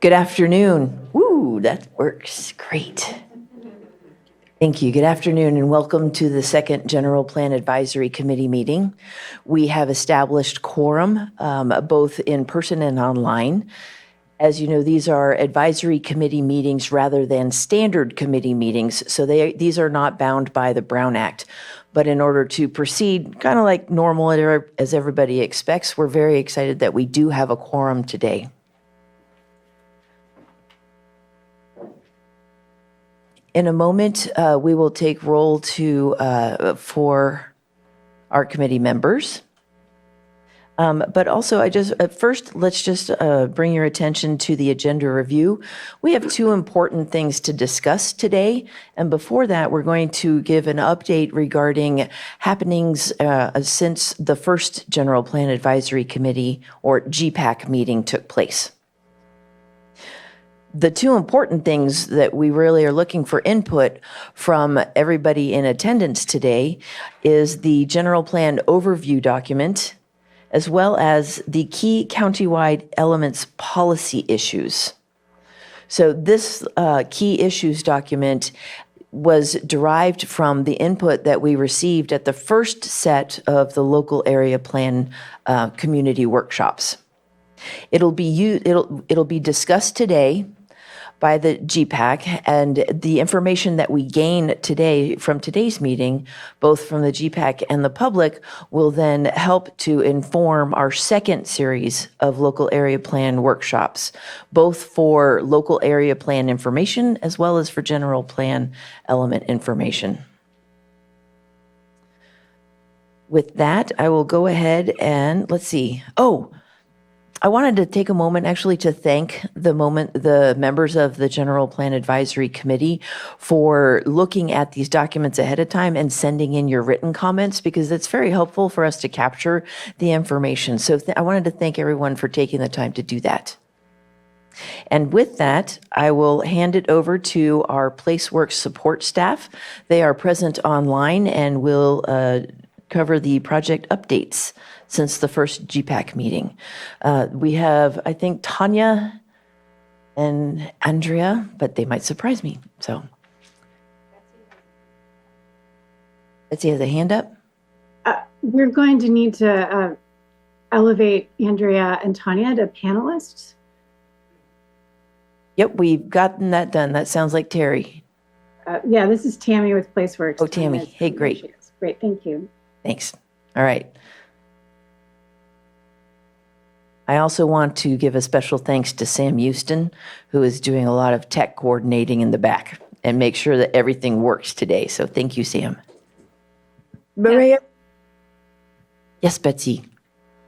Good afternoon. Woo, that works. Great. Thank you. Good afternoon and welcome to the second General Plan Advisory Committee meeting. We have established quorum both in person and online. As you know, these are advisory committee meetings rather than standard committee meetings, so these are not bound by the Brown Act. But in order to proceed, kind of like normal as everybody expects, we're very excited that we do have a quorum today. In a moment, we will take roll for our committee members. But also, first, let's just bring your attention to the agenda review. We have two important things to discuss today. And before that, we're going to give an update regarding happenings since the first General Plan Advisory Committee, or GPAC, meeting took place. The two important things that we really are looking for input from everybody in attendance today is the General Plan Overview document, as well as the key countywide elements policy issues. So this key issues document was derived from the input that we received at the first set of the local area plan community workshops. It'll be discussed today by the GPAC, and the information that we gain today from today's meeting, both from the GPAC and the public, will then help to inform our second series of local area plan workshops, both for local area plan information as well as for general plan element information. With that, I will go ahead and let's see. I wanted to take a moment actually to thank the members of the General Plan Advisory Committee for looking at these documents ahead of time and sending in your written comments, because it's very helpful for us to capture the information. So I wanted to thank everyone for taking the time to do that. And with that, I will hand it over to our PlaceWorks support staff. They are present online and will cover the project updates since the first GPAC meeting. We have, I think, Tanya and Andrea, but they might surprise me. So, Betsy has a hand up. We're going to need to elevate Andrea and Tanya to panelists. Yep, we've gotten that done. That sounds like Terry. Yeah, this is Tammy with PlaceWorks. Oh, Tammy. Hey, great. Great, thank you. Thanks. All right. I also want to give a special thanks to Sam Houston, who is doing a lot of tech coordinating in the back and make sure that everything works today. So thank you, Sam. Maria? Yes, Betsy.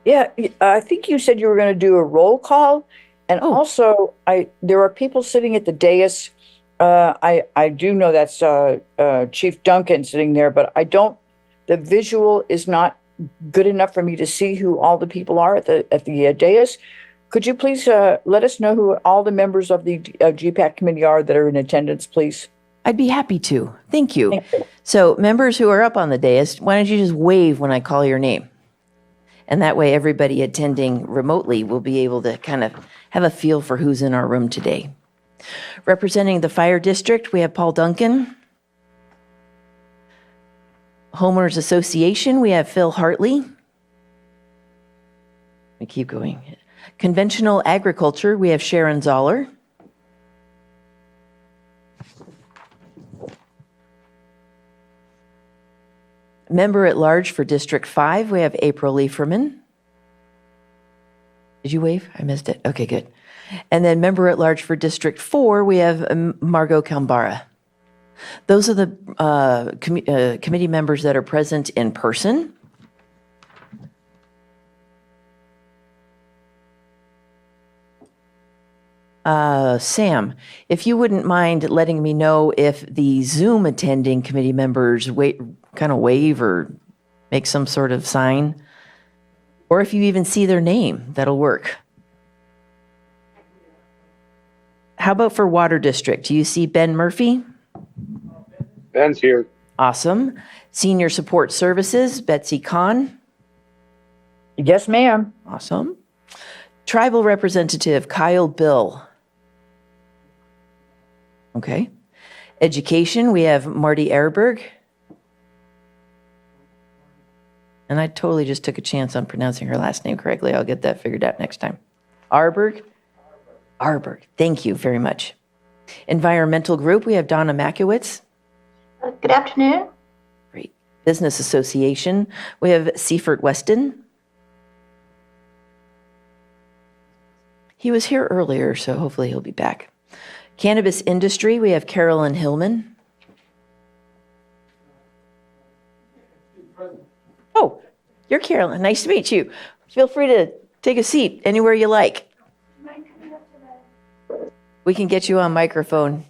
Yeah, I think you said you were going to do a roll call. And also, there are people sitting at the dais. I do know that's Chief Duncan sitting there, but the visual is not good enough for me to see who all the people are at the dais. Could you please let us know who all the members of the GPAC committee are that are in attendance, please? I'd be happy to. Thank you. So members who are up on the dais, why don't you just wave when I call your name? And that way everybody attending remotely will be able to kind of have a feel for who's in our room today. Representing the Fire District, we have Paul Duncan. Homeowners Association, we have Phil Hartley. We keep going. Conventional Agriculture, we have Sharon Zoller. Member at Large for District 5, we have April Lieferman. Did you wave? I missed it. Okay, good. And then Member at Large for District 4, we have Margot Kambara. Those are the committee members that are present in person. Sam, if you wouldn't mind letting me know if the Zoom attending committee members kind of wave or make some sort of sign, or if you even see their name, that'll work. How about for Water District? Do you see Ben Murphy? Ben's here. Awesome. Senior Support Services, Betsy Kahn. Yes, ma'am. Awesome. Tribal Representative, Kyle Bill. Okay. Education, we have Marty Ehrberg. And I totally just took a chance on pronouncing her last name correctly. I'll get that figured out next time. Arberg? Arberg. Thank you very much. Environmental group, we have Donna Makiewicz. Good afternoon. Great. Business Association, we have Seifert Weston. He was here earlier, so hopefully he'll be back. Cannabis industry, we have Carolyn Hillman. Oh, you're Carolyn. Nice to meet you. Feel free to take a seat anywhere you like. We can get you on microphone.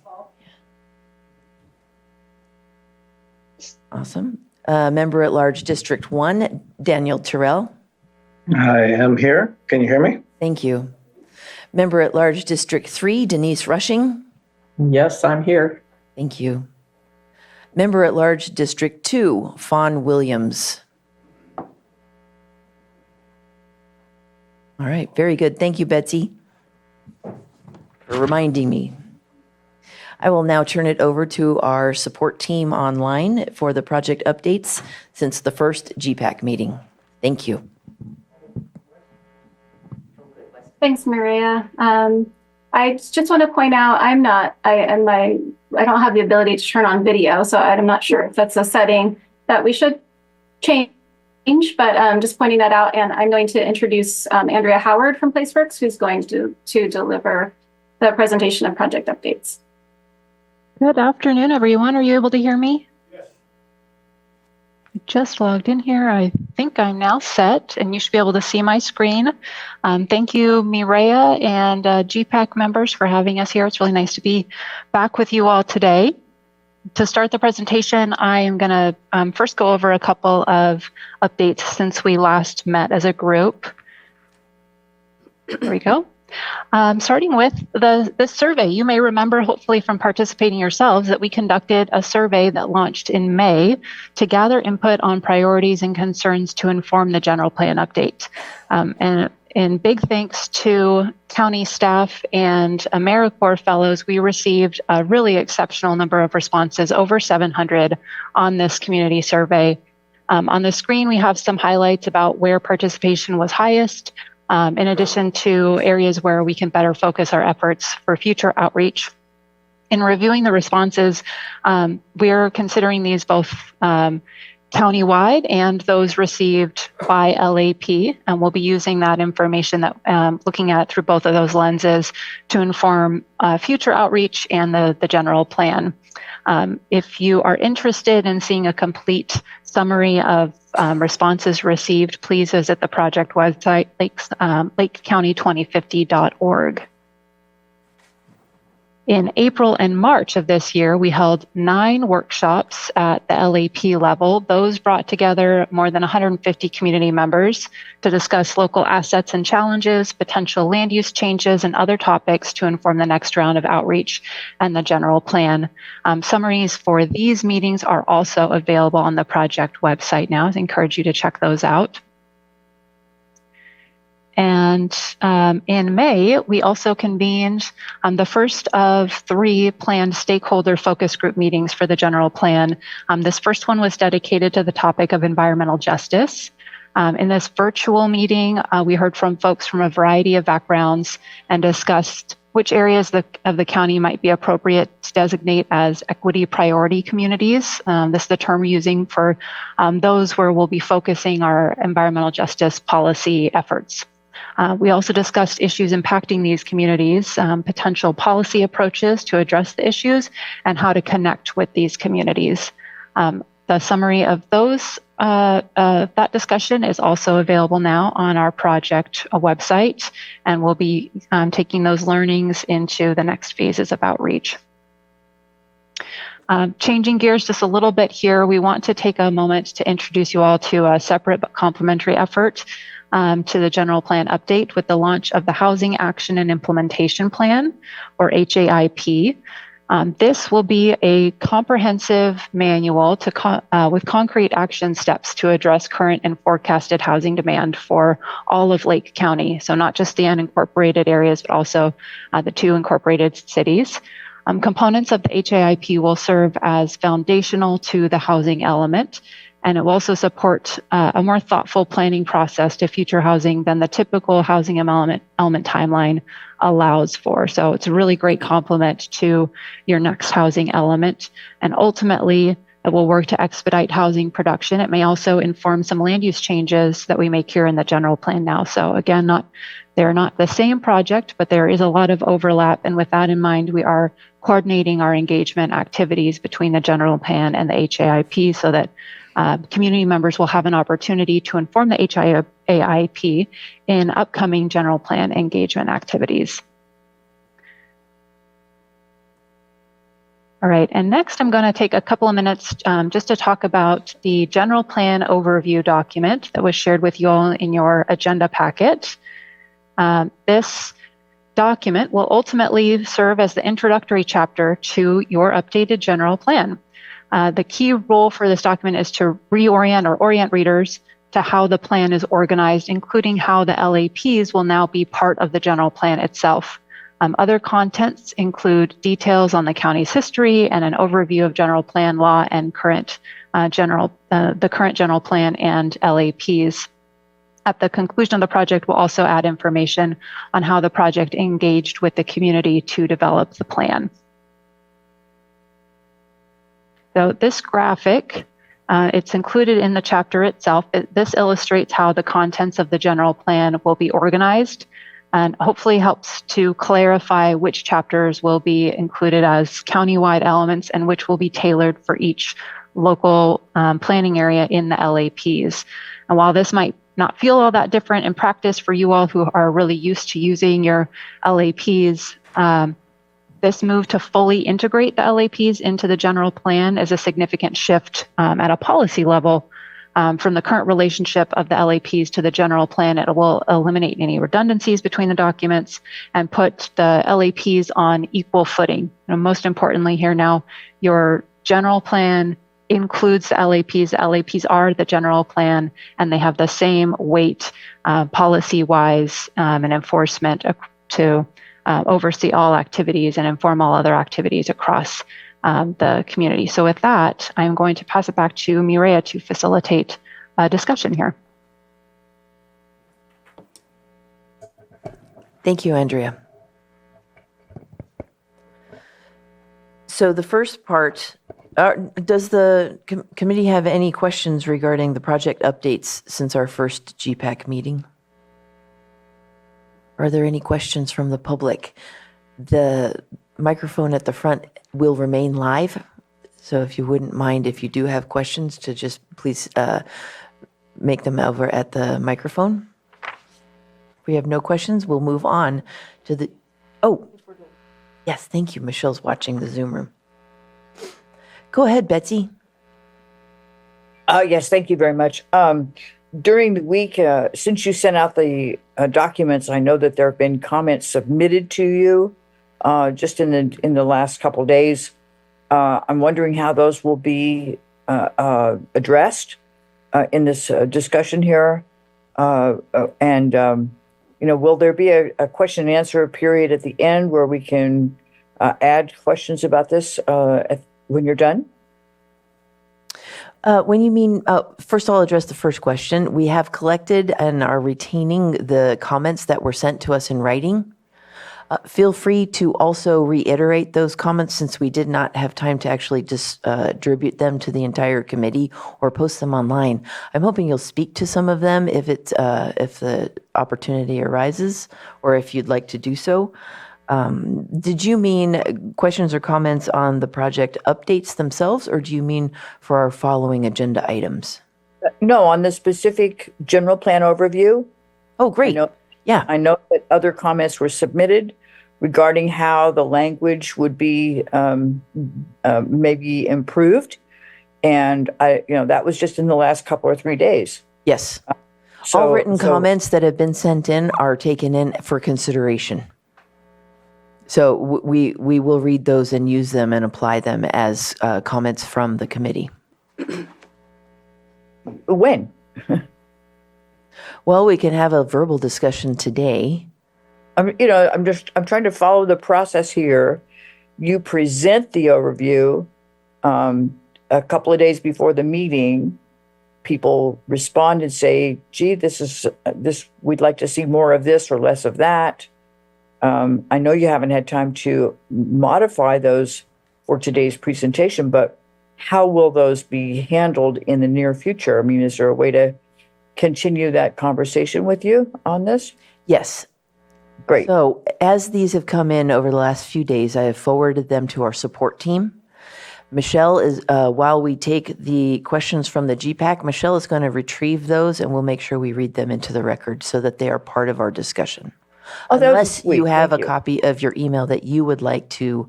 Awesome. Member at Large District 1, Daniel Terrell. I am here. Can you hear me? Thank you. Member at Large District 3, Denise Rushing. Yes, I'm here. Thank you. Member at Large District 2, Fawn Williams. All right, very good. Thank you, Betsy, for reminding me. I will now turn it over to our support team online for the project updates since the first GPAC meeting. Thank you. Thanks, Maria. I just want to point out I don't have the ability to turn on video, so I'm not sure if that's a setting that we should change, but just pointing that out. And I'm going to introduce Andrea Howard from PlaceWorks, who's going to deliver the presentation of project updates. Good afternoon, everyone. Are you able to hear me? Yes. I just logged in here. I think I'm now set, and you should be able to see my screen. Thank you, Mireya and GPAC members for having us here. It's really nice to be back with you all today. To start the presentation, I am going to first go over a couple of updates since we last met as a group. There we go. Starting with this survey, you may remember, hopefully from participating yourselves, that we conducted a survey that launched in May to gather input on priorities and concerns to inform the general plan update. And big thanks to county staff and AmeriCorps fellows, we received a really exceptional number of responses, over 700 on this community survey. On the screen, we have some highlights about where participation was highest, in addition to areas where we can better focus our efforts for future outreach. In reviewing the responses, we're considering these both countywide and those received by LAP, and we'll be using that information, that looking at through both of those lenses to inform future outreach and the general plan. If you are interested in seeing a complete summary of responses received, please visit the project website, lakecounty2050.org. In April and March of this year, we held 9 workshops at the LAP level. Those brought together more than 150 community members to discuss local assets and challenges, potential land use changes, and other topics to inform the next round of outreach and the general plan. Summaries for these meetings are also available on the project website now. I encourage you to check those out. And in May, we also convened the first of 3 planned stakeholder focus group meetings for the general plan. This first one was dedicated to the topic of environmental justice. In this virtual meeting, we heard from folks from a variety of backgrounds and discussed which areas of the county might be appropriate to designate as equity priority communities. This is the term we're using for those where we'll be focusing our environmental justice policy efforts. We also discussed issues impacting these communities, potential policy approaches to address the issues, and how to connect with these communities. The summary of those that discussion is also available now on our project website, and we'll be taking those learnings into the next phases of outreach. Changing gears just a little bit here, we want to take a moment to introduce you all to a separate but complementary effort to the general plan update with the launch of the Housing Action and Implementation Plan, or HAIP. This will be a comprehensive manual with concrete action steps to address current and forecasted housing demand for all of Lake County. So not just the unincorporated areas, but also the 2 incorporated cities. Components of the HAIP will serve as foundational to the housing element, and it will also support a more thoughtful planning process to future housing than the typical housing element timeline allows for. So it's a really great complement to your next housing element. And ultimately, it will work to expedite housing production. It may also inform some land use changes that we make here in the general plan now. So again, they're not the same project, but there is a lot of overlap. And with that in mind, we are coordinating our engagement activities between the general plan and the HAIP so that community members will have an opportunity to inform the HAIP in upcoming general plan engagement activities. All right, and next I'm going to take a couple of minutes just to talk about the general plan overview document that was shared with you all in your agenda packet. This document will ultimately serve as the introductory chapter to your updated general plan. The key role for this document is to reorient or orient readers to how the plan is organized, including how the LAPs will now be part of the general plan itself. Other contents include details on the county's history and an overview of general plan law and the current general plan and LAPs. At the conclusion of the project, we'll also add information on how the project engaged with the community to develop the plan. So this graphic, it's included in the chapter itself. This illustrates how the contents of the general plan will be organized and hopefully helps to clarify which chapters will be included as countywide elements and which will be tailored for each local planning area in the LAPs. And while this might not feel all that different in practice for you all who are really used to using your LAPs, this move to fully integrate the LAPs into the general plan is a significant shift at a policy level from the current relationship of the LAPs to the general plan. It will eliminate any redundancies between the documents and put the LAPs on equal footing. And most importantly here now, your general plan includes the LAPs. The LAPs are the general plan, and they have the same weight policy-wise and enforcement to oversee all activities and inform all other activities across the community. So with that, I'm going to pass it back to Mireya to facilitate a discussion here. Thank you, Andrea. So the first part, does the committee have any questions regarding the project updates since our first GPAC meeting? Are there any questions from the public? The microphone at the front will remain live. So if you wouldn't mind, if you do have questions, to just please make them over at the microphone. If we have no questions, we'll move on to the, oh, yes, thank you. Michelle's watching the Zoom room. Go ahead, Betsy. Yes, thank you very much. During the week, since you sent out the documents, I know that there have been comments submitted to you just in the last couple of days. I'm wondering how those will be addressed in this discussion here. And will there be a question and answer period at the end where we can add questions about this when you're done? When you mean, first I'll address the first question. We have collected and are retaining the comments that were sent to us in writing. Feel free to also reiterate those comments since we did not have time to actually distribute them to the entire committee or post them online. I'm hoping you'll speak to some of them if the opportunity arises or if you'd like to do so. Did you mean questions or comments on the project updates themselves, or do you mean for our following agenda items? No, on the specific general plan overview. Oh, great. I know that other comments were submitted regarding how the language would be maybe improved. And that was just in the last couple or 3 days. Yes. All written comments that have been sent in are taken in for consideration. So we will read those and use them and apply them as comments from the committee. When? Well, we can have a verbal discussion today. I'm trying to follow the process here you present the overview, a couple of days before the meeting, people respond and say, gee, we'd like to see more of this or less of that. I know you haven't had time to modify those for today's presentation, but how will those be handled in the near future? I mean, is there a way to continue that conversation with you on this? Yes. Great. So as these have come in over the last few days, I have forwarded them to our support team. Michelle is, while we take the questions from the GPAC, Michelle is going to retrieve those and we'll make sure we read them into the record so that they are part of our discussion. Oh, that would be Unless sweet. you have Thank a you. copy of your email that you would like to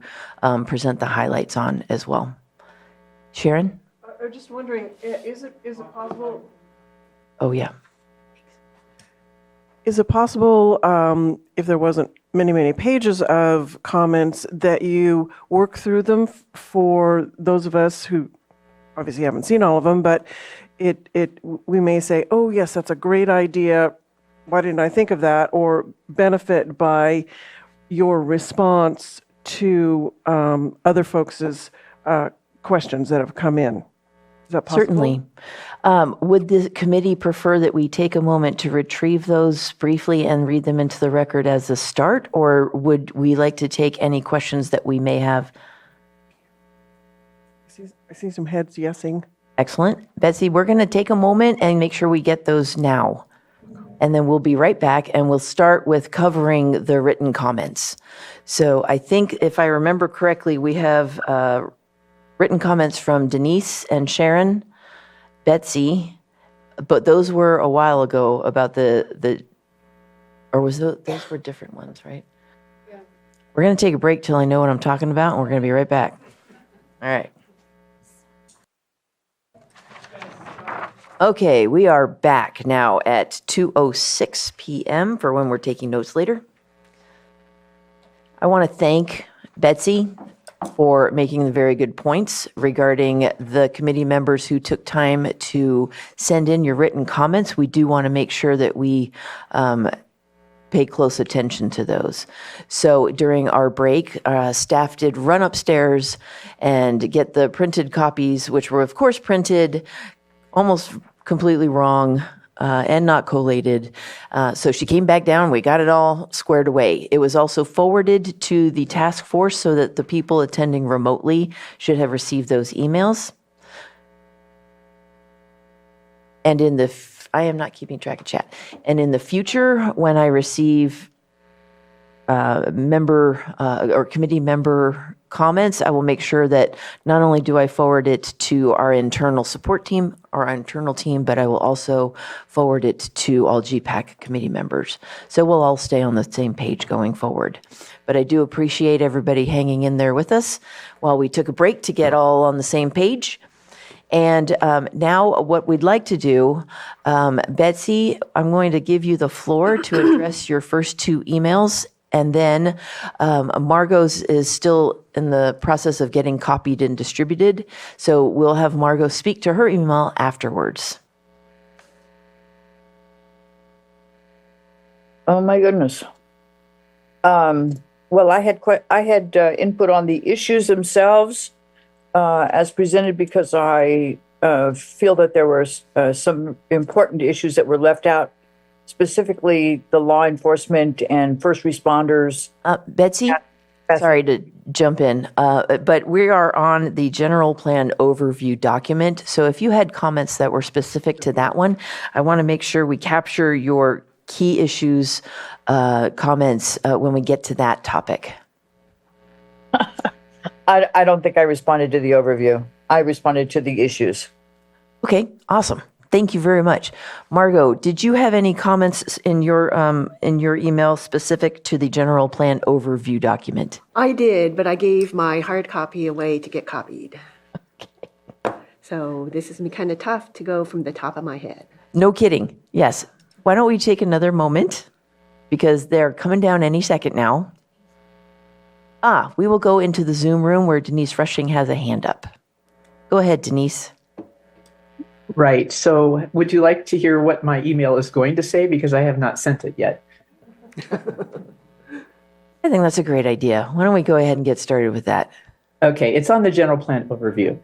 present the highlights on as well. Sharon? I'm just wondering, is it possible? Oh, yeah. Is it possible, if there wasn't many pages of comments, that you work through them for those of us who obviously haven't seen all of them, but we may say, oh, yes, that's a great idea. Why didn't I think of that? Or benefit by your response to other folks' questions that have come in. Is that possible? Certainly. Would the committee prefer that we take a moment to retrieve those briefly and read them into the record as a start, or would we like to take any questions that we may have? I see some heads yesing. Excellent. Betsy, we're going to take a moment and make sure we get those now. And then we'll be right back and we'll start with covering the written comments. So I think if I remember correctly, we have written comments from Denise and Sharon, Betsy, but those were a while ago about or was those were different ones, right? Yeah. We're going to take a break till I know what I'm talking about, and we're going to be right back. All right. Okay, we are back now at 2:06 p.m. for when we're taking notes later. I want to thank Betsy for making the very good points regarding the committee members who took time to send in your written comments. We do want to make sure that we pay close attention to those. So during our break, staff did run upstairs and get the printed copies, which were of course printed almost completely wrong and not collated. So she came back down, we got it all squared away. It was also forwarded to the task force so that the people attending remotely should have received those emails. And I am not keeping track of chat. And in the future, when I receive member or committee member comments, I will make sure that not only do I forward it to our internal support team, our internal team, but I will also forward it to all GPAC committee members. So we'll all stay on the same page going forward. But I do appreciate everybody hanging in there with us while we took a break to get all on the same page. And now what we'd like to do, Betsy, I'm going to give you the floor to address your first two emails. And then Margot's is still in the process of getting copied and distributed. So we'll have Margot speak to her email afterwards. Oh my goodness. Well, I had input on the issues themselves as presented because I feel that there were some important issues that were left out, specifically the law enforcement and first responders. Betsy, sorry to jump in, but we are on the general plan overview document. So if you had comments that were specific to that one, I want to make sure we capture your key issues comments when we get to that topic. I don't think I responded to the overview. I responded to the issues. Okay, awesome. Thank you very much. Margot, did you have any comments in your email specific to the general plan overview document? I did, but I gave my hard copy away to get copied. Okay. So this is kind of tough to go from the top of my head. No kidding. Yes. Why don't we take another moment? Because they're coming down any second now. We will go into the Zoom room where Denise Rushing has a hand up. Go ahead, Denise. Right. So would you like to hear what my email is going to say? Because I have not sent it yet. I think that's a great idea. Why don't we go ahead and get started with that? Okay, it's on the general plan overview.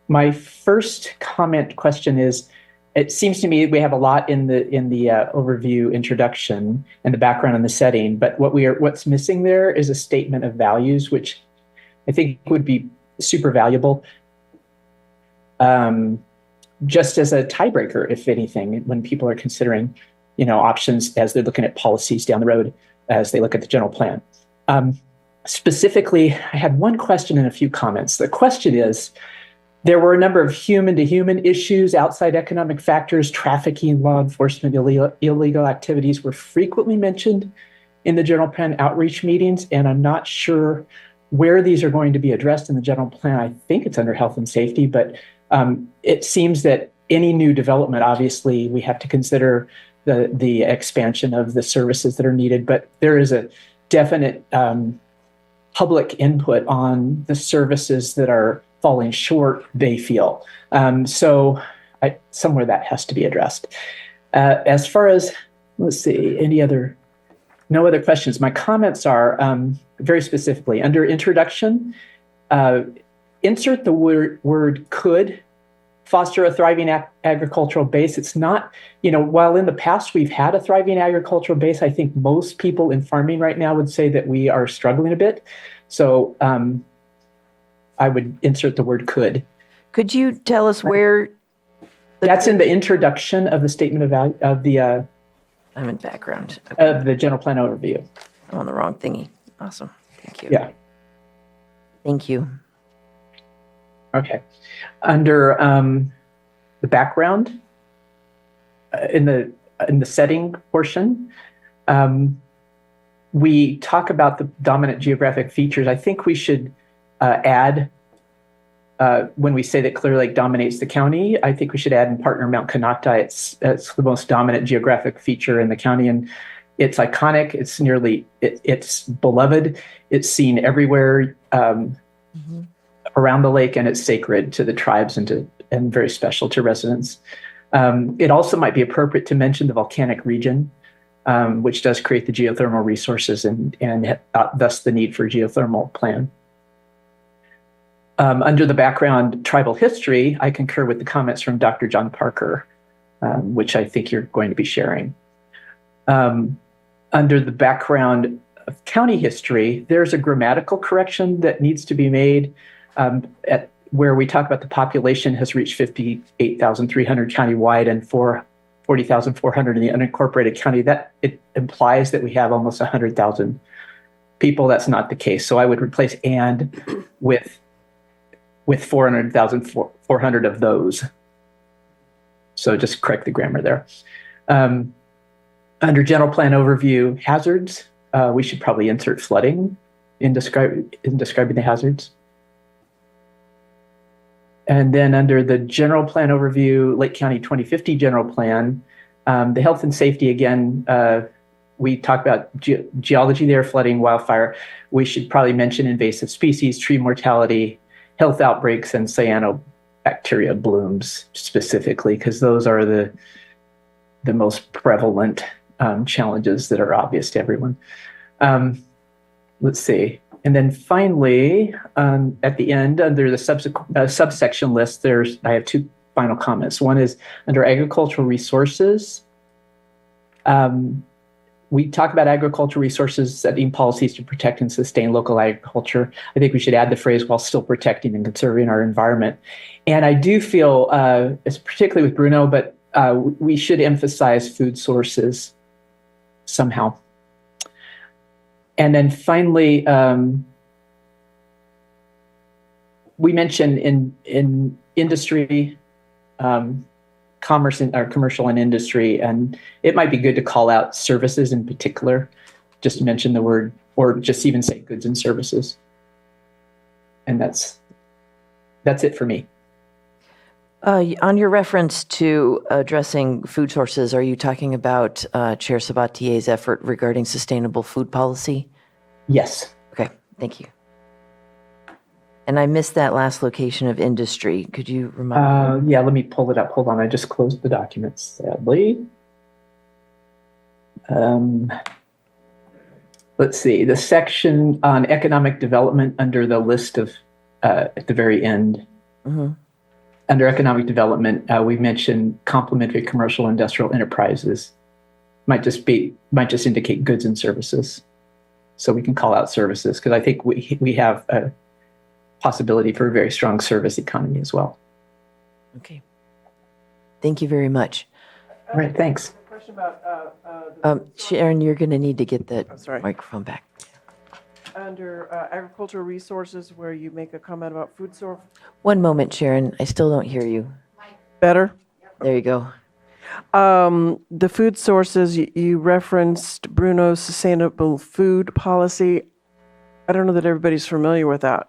My first comment question is, it seems to me we have a lot in the overview introduction and the background and the setting, but what's missing there is a statement of values, which I think would be super valuable. Just as a tiebreaker, if anything, when people are considering, options as they're looking at policies down the road, as they look at the general plan. Specifically, I had one question and a few comments. The question is, there were a number of human-to-human issues, outside economic factors, trafficking, law enforcement, illegal activities were frequently mentioned in the general plan outreach meetings, and I'm not sure where these are going to be addressed in the general plan. I think it's under health and safety, but it seems that any new development, obviously, we have to consider the expansion of the services that are needed, but there is a definite public input on the services that are falling short, they feel. So somewhere that has to be addressed. As far as, let's see, no other questions. My comments are very specifically under introduction, insert the word could foster a thriving agricultural base. It's not, while in the past we've had a thriving agricultural base, I think most people in farming right now would say that we are struggling a bit. So I would insert the word could. Could you tell us where? That's in the introduction of the statement of value of the I'm in background. of the general plan overview. I'm on the wrong thingy. Awesome. Thank you. Yeah. Thank you. Okay. Under the background, in the setting portion, we talk about the dominant geographic features. I think we should add, when we say that Clear Lake dominates the county, I think we should add in partner Mount Kanata. It's the most dominant geographic feature in the county, and it's iconic. It's beloved. It's seen everywhere around the lake, and it's sacred to the tribes and very special to residents. It also might be appropriate to mention the volcanic region, which does create the geothermal resources and thus the need for a geothermal plan. Under the background tribal history, I concur with the comments from Dr. John Parker, which I think you're going to be sharing. Under the background of county history, there's a grammatical correction that needs to be made at where we talk about the population has reached 58,300 countywide and 40,400 in the unincorporated county. That it implies that we have almost 100,000 people. That's not the case. So I would replace "and" with 400,400 of those. So just correct the grammar there. Under general plan overview hazards, we should probably insert flooding in describing the hazards. And then under the general plan overview, Lake County 2050 general plan, the health and safety, again, we talk about geology there, flooding, wildfire. We should probably mention invasive species, tree mortality, health outbreaks, and cyanobacteria blooms specifically, because those are the most prevalent challenges that are obvious to everyone. Let's see. And then finally, at the end, under the subsection list, I have two final comments. One is under agricultural resources. We talk about agricultural resources, setting policies to protect and sustain local agriculture. I think we should add the phrase while still protecting and conserving our environment. And I do feel, it's particularly with Bruno, but we should emphasize food sources somehow. And then finally, we mentioned in industry, commerce or commercial and industry, and it might be good to call out services in particular, just to mention the word, or just even say goods and services. And that's it for me. On your reference to addressing food sources, are you talking about Chair Sabatier's effort regarding sustainable food policy? Yes. Okay, thank you. And I missed that last location of industry. Could you remind me? Yeah, let me pull it up. Hold on, I just closed the document, sadly. let's see, the section on economic development under the list of, at the very end. Mhm. Under economic development, we mentioned complementary commercial industrial enterprises. Might just indicate goods and services. So we can call out services because I think we have a possibility for a very strong service economy as well. Okay. Thank you very much. All right, thanks. Question about, Sharon, you're going to need to get that sorry. microphone back. under agricultural resources where you make a comment about food source. One moment, Sharon. I still don't hear you. Better? There you go. The food sources, you referenced Bruno's sustainable food policy. I don't know that everybody's familiar with that.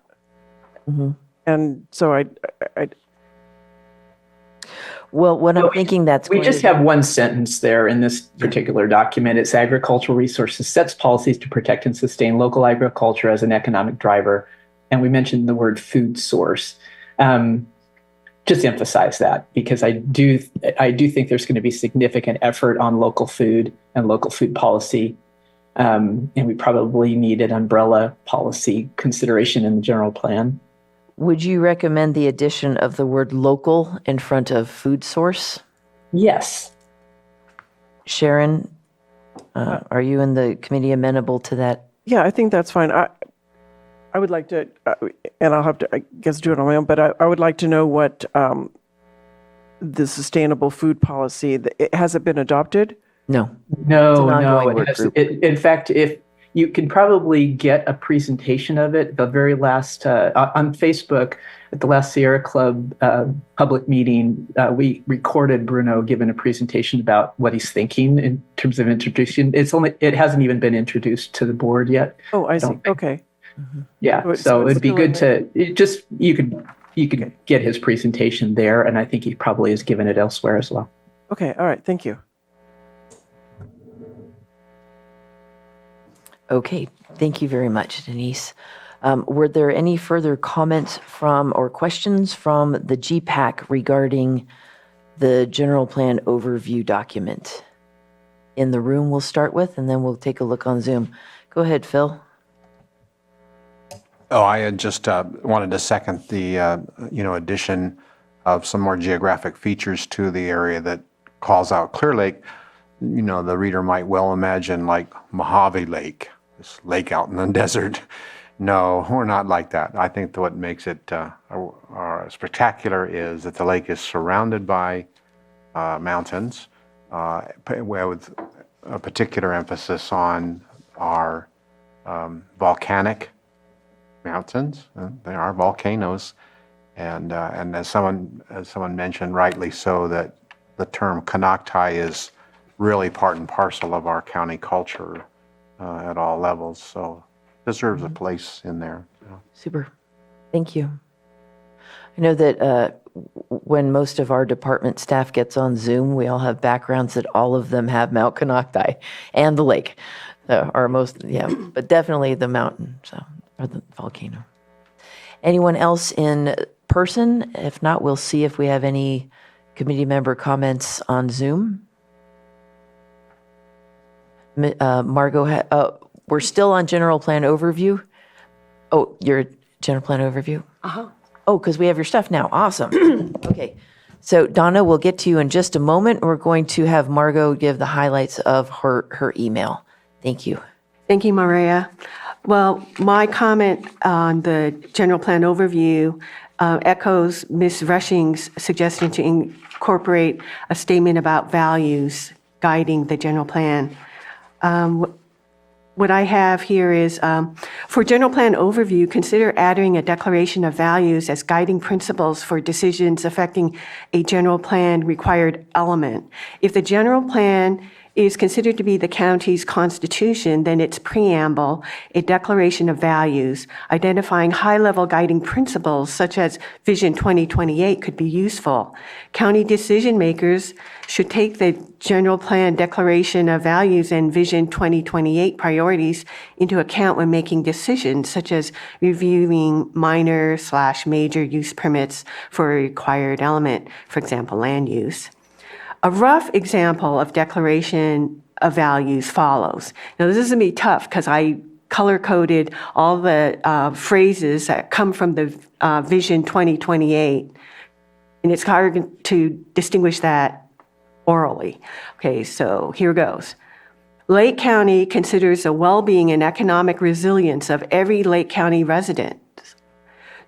Mhm. And so I Well, what I'm thinking that's We going just to have one sentence there in this particular document. It's agricultural resources sets policies to protect and sustain local agriculture as an economic driver. And we mentioned the word food source. Just emphasize that because I do think there's going to be significant effort on local food and local food policy. And we probably need an umbrella policy consideration in the general plan. Would you recommend the addition of the word local in front of food source? Yes. Sharon, are you in the committee amenable to that? yeah, I think that's fine. I would like to, and I'll have to, I guess, do it on my own, but I would like to know what the sustainable food policy, has it been adopted? No. No, It's an no. ongoing work group. In fact, if you can probably get a presentation of it, the very last, on Facebook, at the last Sierra Club public meeting, we recorded Bruno giving a presentation about what he's thinking in terms of introduction. It hasn't even been introduced to the board yet. Oh, I see. don't- Okay. Yeah, So it's so it'd be still good in to, you could get his presentation there, and I think he probably has given it elsewhere as well. Okay. All right. Thank you. Okay. Thank you very much, Denise. Were there any further comments from or questions from the GPAC regarding the general plan overview document? In the room we'll start with, and then we'll take a look on Zoom. Go ahead, Phil. Oh, I had just wanted to second the, addition of some more geographic features to the area that calls out Clear Lake. You know, the reader might well imagine like Mojave Lake, this lake out in the desert. No, we're not like that. I think what makes it spectacular is that the lake is surrounded by mountains, with a particular emphasis on our volcanic mountains. They are volcanoes, and as someone mentioned rightly so, that the term Konocti is really part and parcel of our county culture at all levels. So deserves a place in there. Super. Thank you. I know that when most of our department staff gets on Zoom, we all have backgrounds that all of them have Mount Konocti and the lake. But definitely the mountain, or the volcano. Anyone else in person? If not, we'll see if we have any committee member comments on Zoom. Margot, we're still on general plan overview. Oh, your general plan overview? Uh-huh. Oh, because we have your stuff now. Awesome. Okay. So Donna, we'll get to you in just a moment. We're going to have Margot give the highlights of her email. Thank you. Thank you, Maria. Well, my comment on the general plan overview echoes Ms. Rushing's suggestion to incorporate a statement about values guiding the general plan. What I have here is, for general plan overview, consider adding a declaration of values as guiding principles for decisions affecting a general plan required element. If the general plan is considered to be the county's constitution, then its preamble, a declaration of values, identifying high-level guiding principles such as Vision 2028 could be useful. County decision makers should take the general plan declaration of values and Vision 2028 priorities into account when making decisions, such as reviewing minor/major use permits for a required element, for example, land use. A rough example of declaration of values follows. Now, this is going to be tough because I color-coded all the phrases that come from the Vision 2028, and it's hard to distinguish that orally. Okay, so here goes. Lake County considers the well-being and economic resilience of every Lake County resident.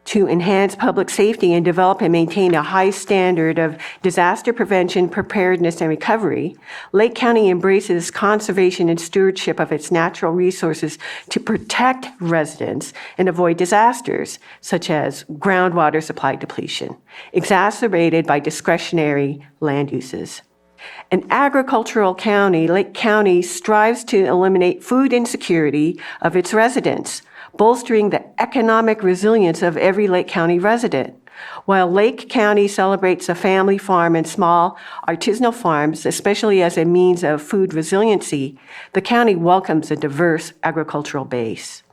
To enhance public safety and develop and maintain a high standard of disaster prevention, preparedness, and recovery, Lake County embraces conservation and stewardship of its natural resources to protect residents and avoid disasters, such as groundwater supply depletion, exacerbated by discretionary land uses. An agricultural county, Lake County strives to eliminate food insecurity of its residents, bolstering the economic resilience of every Lake County resident. While Lake County celebrates the family farm and small artisanal farms, especially as a means of food resiliency, the county welcomes a diverse agricultural base.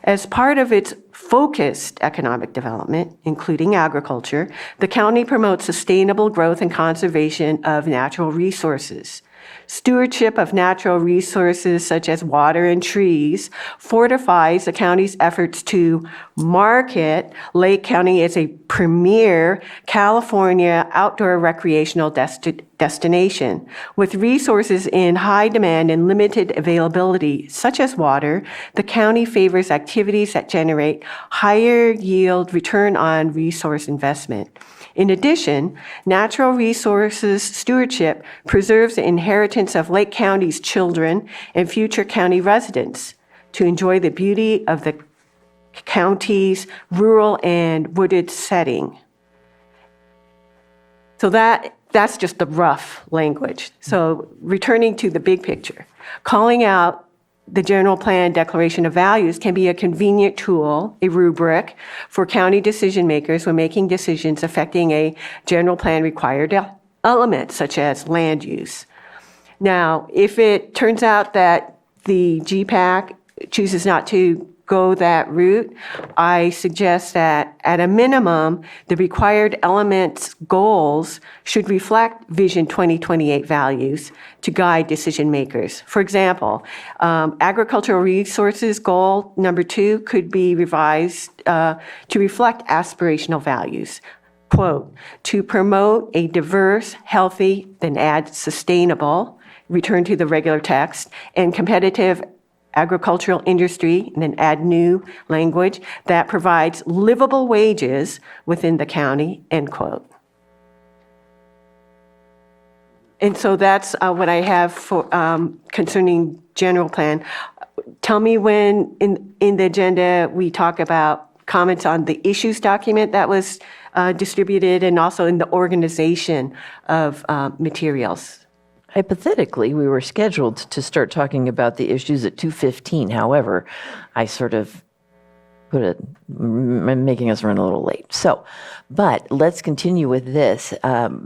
As part of its focused economic development, including agriculture, the county promotes sustainable growth and conservation of natural resources. Stewardship of natural resources such as water and trees fortifies the county's efforts to market Lake County as a premier California outdoor recreational destination. With resources in high demand and limited availability, such as water, the county favors activities that generate higher yield return on resource investment. In addition, natural resources stewardship preserves the inheritance of Lake County's children and future county residents to enjoy the beauty of the county's rural and wooded setting. So that's just the rough language. So returning to the big picture, calling out the general plan declaration of values can be a convenient tool, a rubric, for county decision makers when making decisions affecting a general plan required element, such as land use. Now, if it turns out that the GPAC chooses not to go that route, I suggest that at a minimum, the required elements goals should reflect Vision 2028 values to guide decision makers. For example, agricultural resources goal number 2 could be revised to reflect aspirational values. Quote, to promote a diverse, healthy, then add sustainable, return to the regular text, and competitive agricultural industry, and then add new language that provides livable wages within the county, end quote. And so that's what I have for concerning general plan. Tell me when in the agenda we talk about comments on the issues document that was distributed and also in the organization of materials. Hypothetically, we were scheduled to start talking about the issues at 2:15. However, I sort of making us run a little late. So, but let's continue with this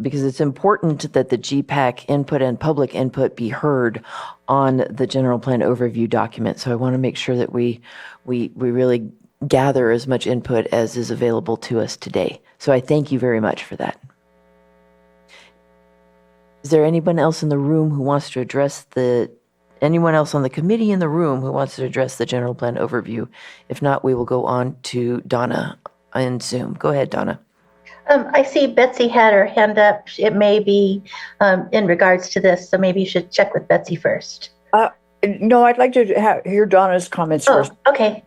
because it's important that the GPAC input and public input be heard on the general plan overview document. So I want to make sure that we really gather as much input as is available to us today. So I thank you very much for that. Is there anyone else in the room who wants to address anyone else on the committee in the room who wants to address the general plan overview? If not, we will go on to Donna in Zoom. Go ahead, Donna. I see Betsy had her hand up. It may be in regards to this, so maybe you should check with Betsy first. No, I'd like to hear Donna's comments first. Okay.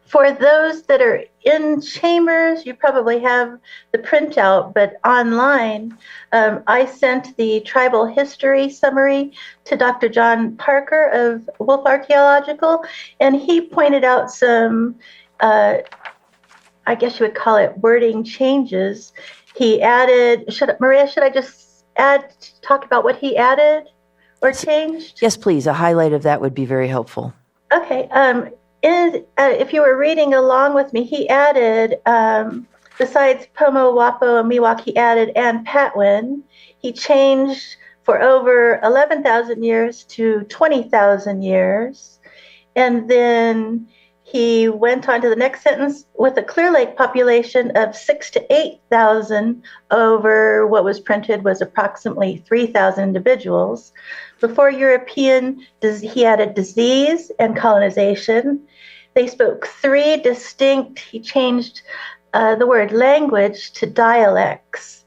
For those that are in chambers, you probably have the printout, but online, I sent the tribal history summary to Dr. John Parker of Wolf Archaeological, and he pointed out some, I guess you would call it wording changes. He added, Maria, should I just talk about what he added or changed? Yes, please. A highlight of that would be very helpful. Okay. If you were reading along with me, he added, besides Pomo, Wapo, and Miwok, he added and Patwin. He changed for over 11,000 years to 20,000 years. And then he went on to the next sentence, with a Clear Lake population of 6,000 to 8,000 over what was printed was approximately 3,000 individuals. Before European, he added disease and colonization. They spoke 3 distinct, he changed the word language to dialects.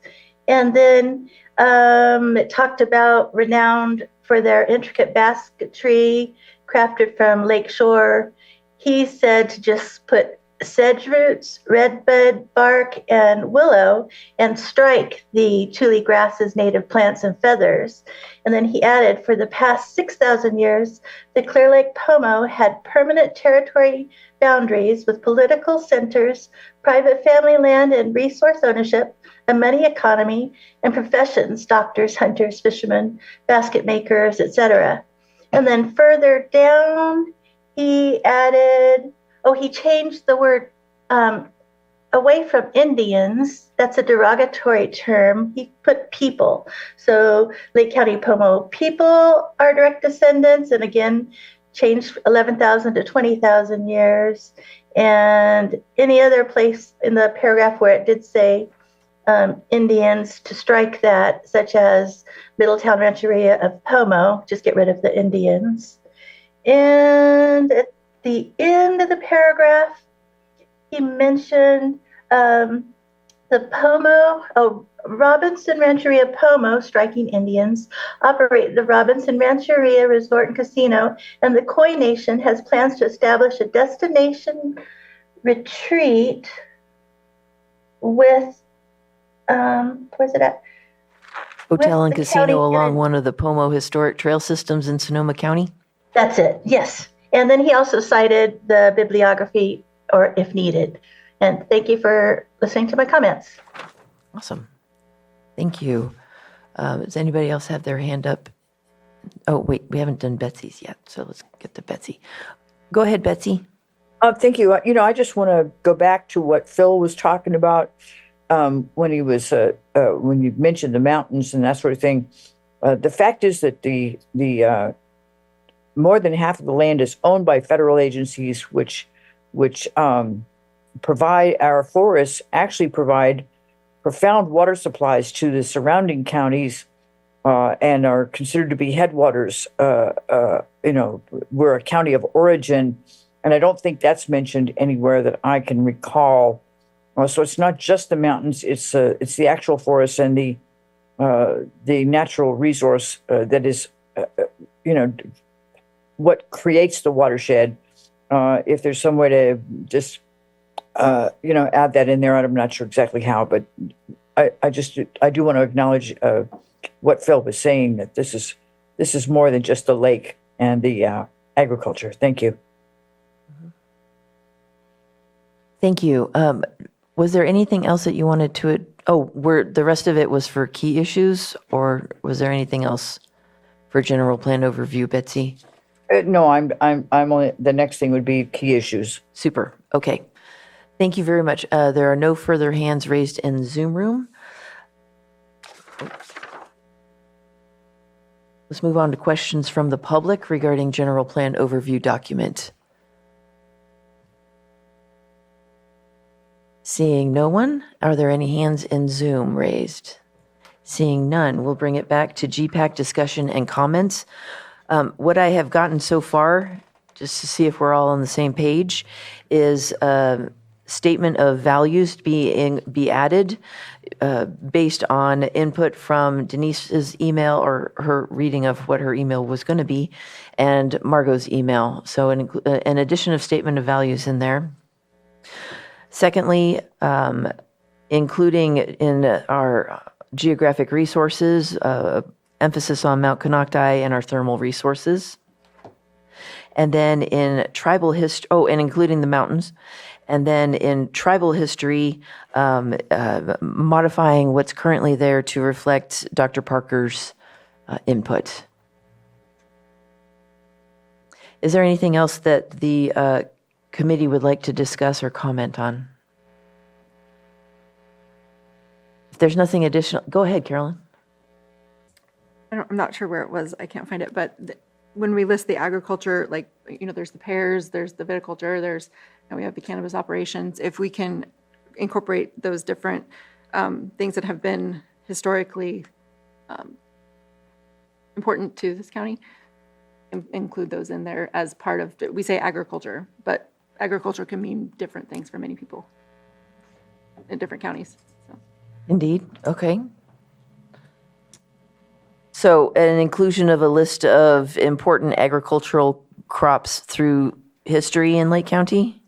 And then it talked about renowned for their intricate basketry crafted from lakeshore. He said to just put sedge roots, redbud bark, and willow, and strike the tule grasses, native plants, and feathers. And then he added, for the past 6,000 years, the Clear Lake Pomo had permanent territory boundaries with political centers, private family land and resource ownership, a money economy, and professions, doctors, hunters, fishermen, basket makers, etc. And then further down, he added, he changed the word away from Indians. That's a derogatory term. He put people. So Lake County Pomo people are direct descendants, and again, changed 11,000 to 20,000 years. And any other place in the paragraph where it did say Indians, to strike that, such as Middletown Rancheria of Pomo, just get rid of the Indians. And at the end of the paragraph, he mentioned the Robinson Rancheria Pomo, striking Indians, operate the Robinson Rancheria Resort and Casino, and the Koi Nation has plans to establish a destination retreat with, where's it at? Hotel and With the casino county along and- one of the Pomo historic trail systems in Sonoma County? That's it, yes. And then he also cited the bibliography, or if needed. And thank you for listening to my comments. Awesome. Thank you. Does anybody else have their hand up? Oh, wait, we haven't done Betsy's yet, so let's get to Betsy. Go ahead, Betsy. Thank you. I just want to go back to what Phil was talking about when he was when you mentioned the mountains and that sort of thing. The fact is that the more than half of the land is owned by federal agencies, which provide our forests, actually provide profound water supplies to the surrounding counties, and are considered to be headwaters. We're a county of origin, and I don't think that's mentioned anywhere that I can recall. So it's not just the mountains; it's the actual forest and the natural resource that is, what creates the watershed. If there's some way to just add that in there, I'm not sure exactly how, but I do want to acknowledge what Phil was saying, that this is more than just the lake and the agriculture. Thank you. Thank you. Was there anything else that you wanted to? The rest of it was for key issues, or was there anything else for general plan overview, Betsy? No, I'm only, the next thing would be key issues. Super. Okay. Thank you very much. There are no further hands raised in the Zoom room. Let's move on to questions from the public regarding general plan overview document. Seeing no one, are there any hands in Zoom raised? Seeing none, we'll bring it back to GPAC discussion and comments. What I have gotten so far, just to see if we're all on the same page, is a statement of values be added based on input from Denise's email, or her reading of what her email was going to be, and Margot's email. So an addition of statement of values in there. Secondly, including in our geographic resources, emphasis on Mount Konocti and our thermal resources. And then in tribal history, and including the mountains. And then in tribal history, modifying what's currently there to reflect Dr. Parker's input. Is there anything else that the committee would like to discuss or comment on? If there's nothing additional, go ahead, Carolyn. I'm not sure where it was. I can't find it, but when we list the agriculture, like, there's the pears, there's the viticulture, and we have the cannabis operations. If we can incorporate those different things that have been historically important to this county, include those in there as part of, we say agriculture, but agriculture can mean different things for many people in different counties. So. Indeed. Okay. So an inclusion of a list of important agricultural crops through history in Lake County?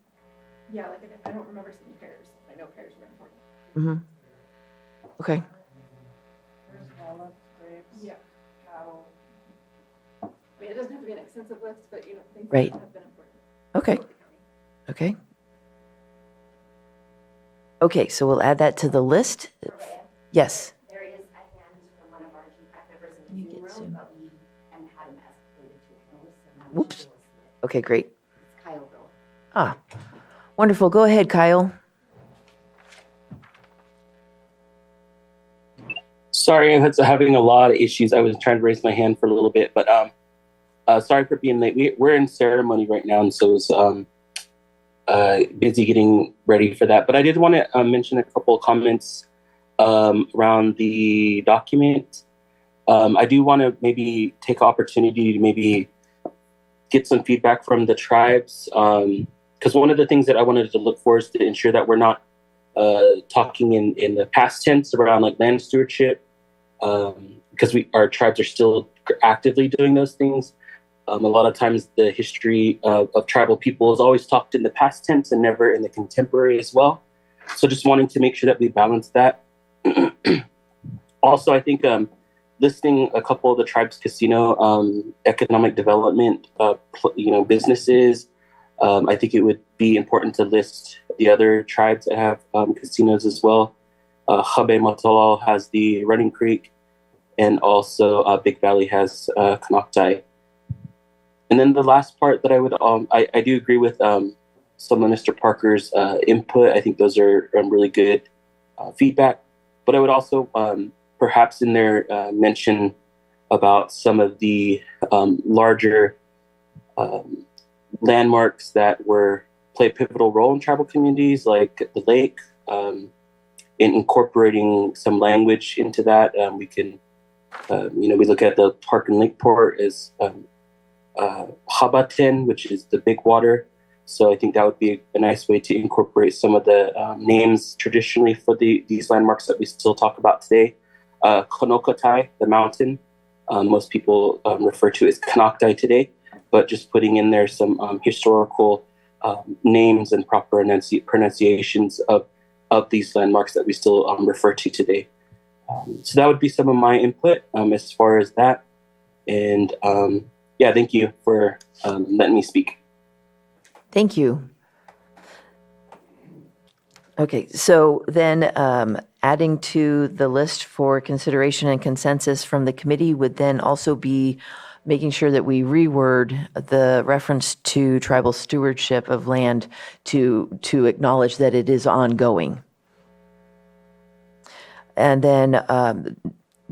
Yeah, like I don't remember seeing pears. I know pears are important. Mm-hmm. Okay. Yeah. Cattle. I mean, it doesn't have to be an extensive list, but things Right. that have been important. Okay. Okay. Okay, so we'll add that to the list. Yes. There is a hand from one of our GPAC members in the Zoom room, but we and had him escalated to a close. Whoops. Okay, great. It's Kyle Bill. Ah, wonderful. Go ahead, Kyle. Sorry, I'm having a lot of issues. I was trying to raise my hand for a little bit, but sorry for being late. We're in ceremony right now, and so it's busy getting ready for that. But I did want to mention a couple of comments around the document. I do want to maybe take opportunity to maybe get some feedback from the tribes, because one of the things that I wanted to look for is to ensure that we're not talking in the past tense around like land stewardship, because our tribes are still actively doing those things. A lot of times the history of tribal people is always talked in the past tense and never in the contemporary as well. So just wanting to make sure that we balance that. Also, I think listing a couple of the tribes' casino economic development, businesses. I think it would be important to list the other tribes that have casinos as well. Habe Matalal has the Running Creek, and also Big Valley has Konocti. And then the last part that I would, I do agree with some of Mr. Parker's input. I think those are really good feedback. But I would also perhaps in there mention about some of the larger landmarks that play a pivotal role in tribal communities, like the lake. In incorporating some language into that, we can, we look at the park in Lakeport as Habaten, which is the big water. So I think that would be a nice way to incorporate some of the names traditionally for these landmarks that we still talk about today. Konokotai, the mountain, most people refer to as Konocti today, but just putting in there some historical names and proper pronunciations of these landmarks that we still refer to today. So that would be some of my input as far as that. And thank you for letting me speak. Thank you. Okay, so then adding to the list for consideration and consensus from the committee would then also be making sure that we reword the reference to tribal stewardship of land to acknowledge that it is ongoing. And then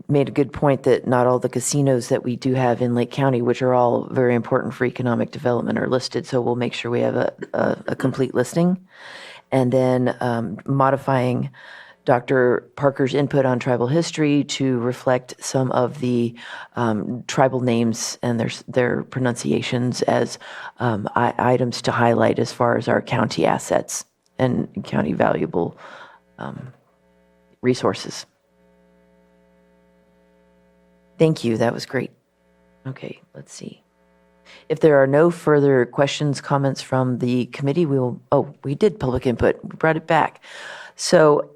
made a good point that not all the casinos that we do have in Lake County, which are all very important for economic development, are listed. So we'll make sure we have a complete listing. And then modifying Dr. Parker's input on tribal history to reflect some of the tribal names and their pronunciations as items to highlight as far as our county assets and county valuable resources. Thank you. That was great. Okay, let's see. If there are no further questions, comments from the committee, we did public input. We brought it back. So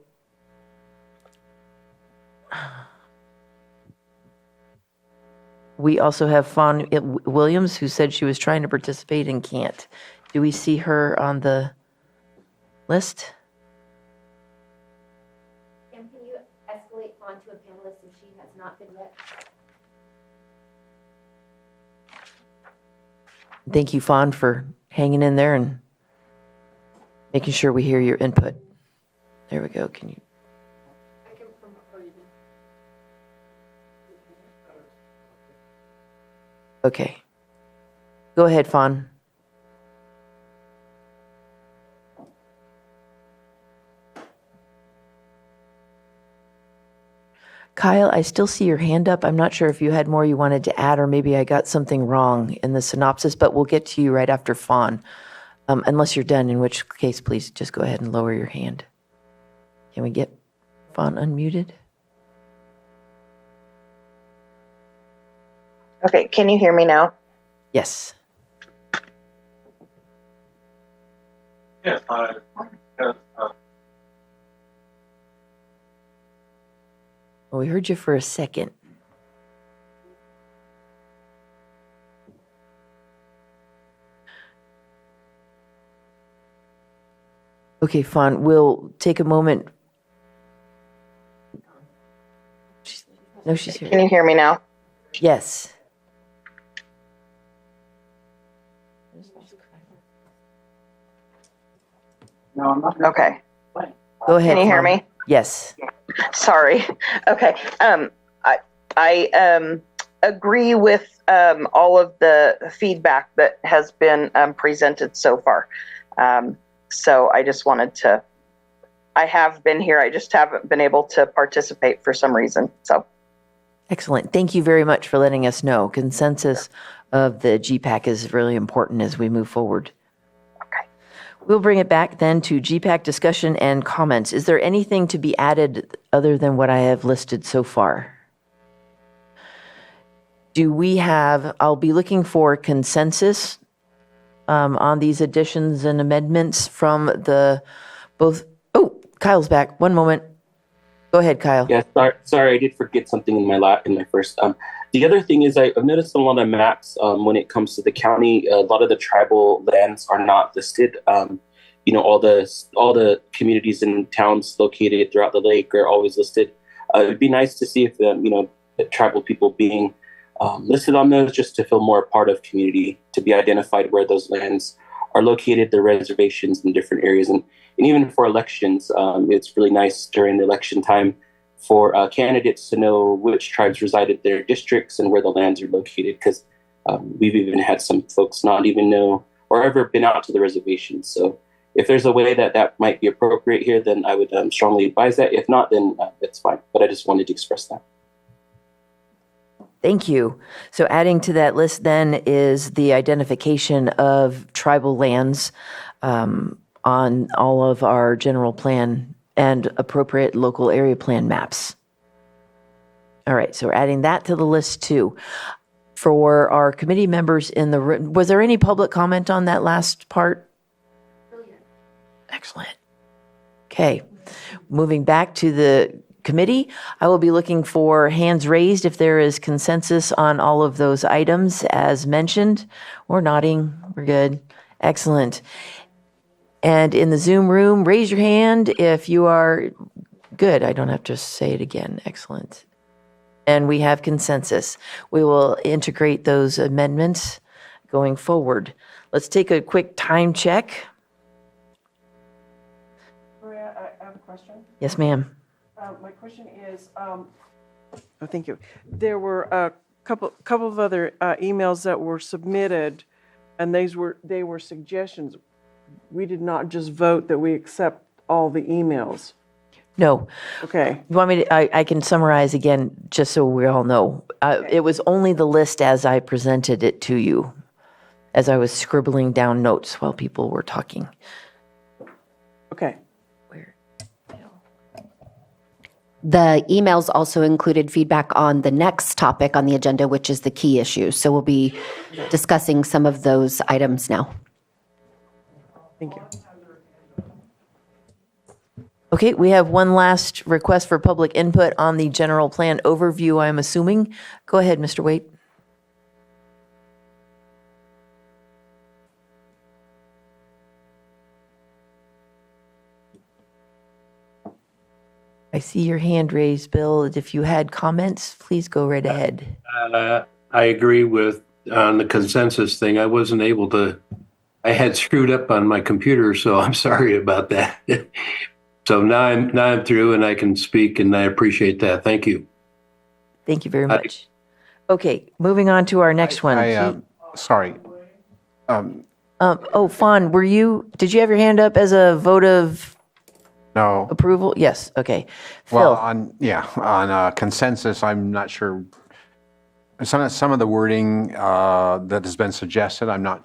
we also have Fawn Williams, who said she was trying to participate and can't. Do we see her on the list? And can you escalate Fawn to a panelist if she has not been yet? Thank you, Fawn, for hanging in there and making sure we hear your input. There we go. Can you? Okay. Go ahead, Fawn. Kyle, I still see your hand up. I'm not sure if you had more you wanted to add, or maybe I got something wrong in the synopsis, but we'll get to you right after Fawn. Unless you're done, in which case, please just go ahead and lower your hand. Can we get Fawn unmuted? Okay, can you hear me now? Yes. Yes, Well, we heard you for a second. Okay, Fawn, we'll take a moment. No, she's here. Can you hear me now? Yes. Okay. Go ahead. Can you hear Fawn. me? Yes. Sorry. Okay. I agree with all of the feedback that has been presented so far. So I just wanted to, I have been here. I just haven't been able to participate for some reason. So. Excellent. Thank you very much for letting us know. Consensus of the GPAC is really important as we move forward. Okay. We'll bring it back then to GPAC discussion and comments. Is there anything to be added other than what I have listed so far? Do we have, I'll be looking for consensus on these additions and amendments from the both. Oh, Kyle's back. One moment. Go ahead, Kyle. Yeah, sorry, I did forget something in my first. The other thing is I've noticed on a lot of maps when it comes to the county, a lot of the tribal lands are not listed. You know, all the communities and towns located throughout the lake are always listed. It'd be nice to see if the tribal people being listed on those, just to feel more a part of community, to be identified where those lands are located, the reservations in different areas, and even for elections, it's really nice during the election time for candidates to know which tribes resided their districts and where the lands are located, because we've even had some folks not even know or ever been out to the reservations. So if there's a way that might be appropriate here, then I would strongly advise that. If not, then it's fine. But I just wanted to express that. Thank you. So adding to that list then is the identification of tribal lands on all of our general plan and appropriate local area plan maps. All right, so we're adding that to the list too. For our committee members in the room, was there any public comment on that last part? Excellent. Okay, moving back to the committee, I will be looking for hands raised if there is consensus on all of those items as mentioned, or nodding. We're good. Excellent. And in the Zoom room, raise your hand if you are good. I don't have to say it again. Excellent. And we have consensus. We will integrate those amendments going forward. Let's take a quick time check. Maria, I have a question. Yes, ma'am. My question is, thank you. There were a couple of other emails that were submitted, and they were suggestions. We did not just vote that we accept all the emails. No. Okay. You want me to, I can summarize again, just so we all know. It was only the list as I presented it to you, as I was scribbling down notes while people were talking. Okay. The emails also included feedback on the next topic on the agenda, which is the key issue. So we'll be discussing some of those items now. Thank you. Okay, we have one last request for public input on the general plan overview, I'm assuming. Go ahead, Mr. Waite. I see your hand raised, Bill. If you had comments, please go right ahead. I agree with on the consensus thing. I wasn't able to, I had screwed up on my computer, so I'm sorry about that. So now I'm through and I can speak, and I appreciate that. Thank you. Thank you very much. Okay, moving on to our next one. Sorry. Fawn, did you have your hand up as a vote of No. approval? Yes, okay. Well, Phil, on consensus, I'm not sure. Some of the wording that has been suggested, I'm not,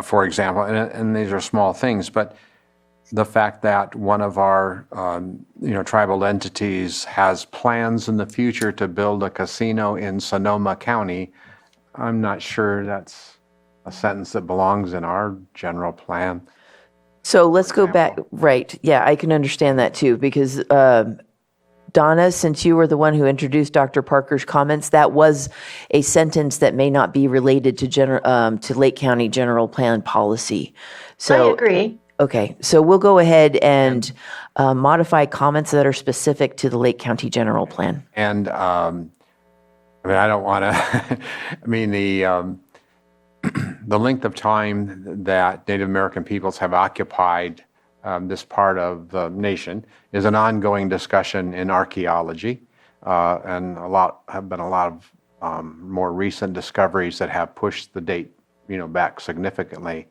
for example, and these are small things, but the fact that one of our, tribal entities has plans in the future to build a casino in Sonoma County, I'm not sure that's a sentence that belongs in our general plan. so let's go back, right, yeah, I can understand that too, because Donna, since you were the one who introduced Dr. Parker's comments, that was a sentence that may not be related to Lake County General Plan policy. So I agree. Okay, so we'll go ahead and modify comments that are specific to the Lake County General Plan. And, I don't want to, the length of time that Native American peoples have occupied this part of the nation is an ongoing discussion in archaeology. And have been a lot of more recent discoveries that have pushed the date, back significantly.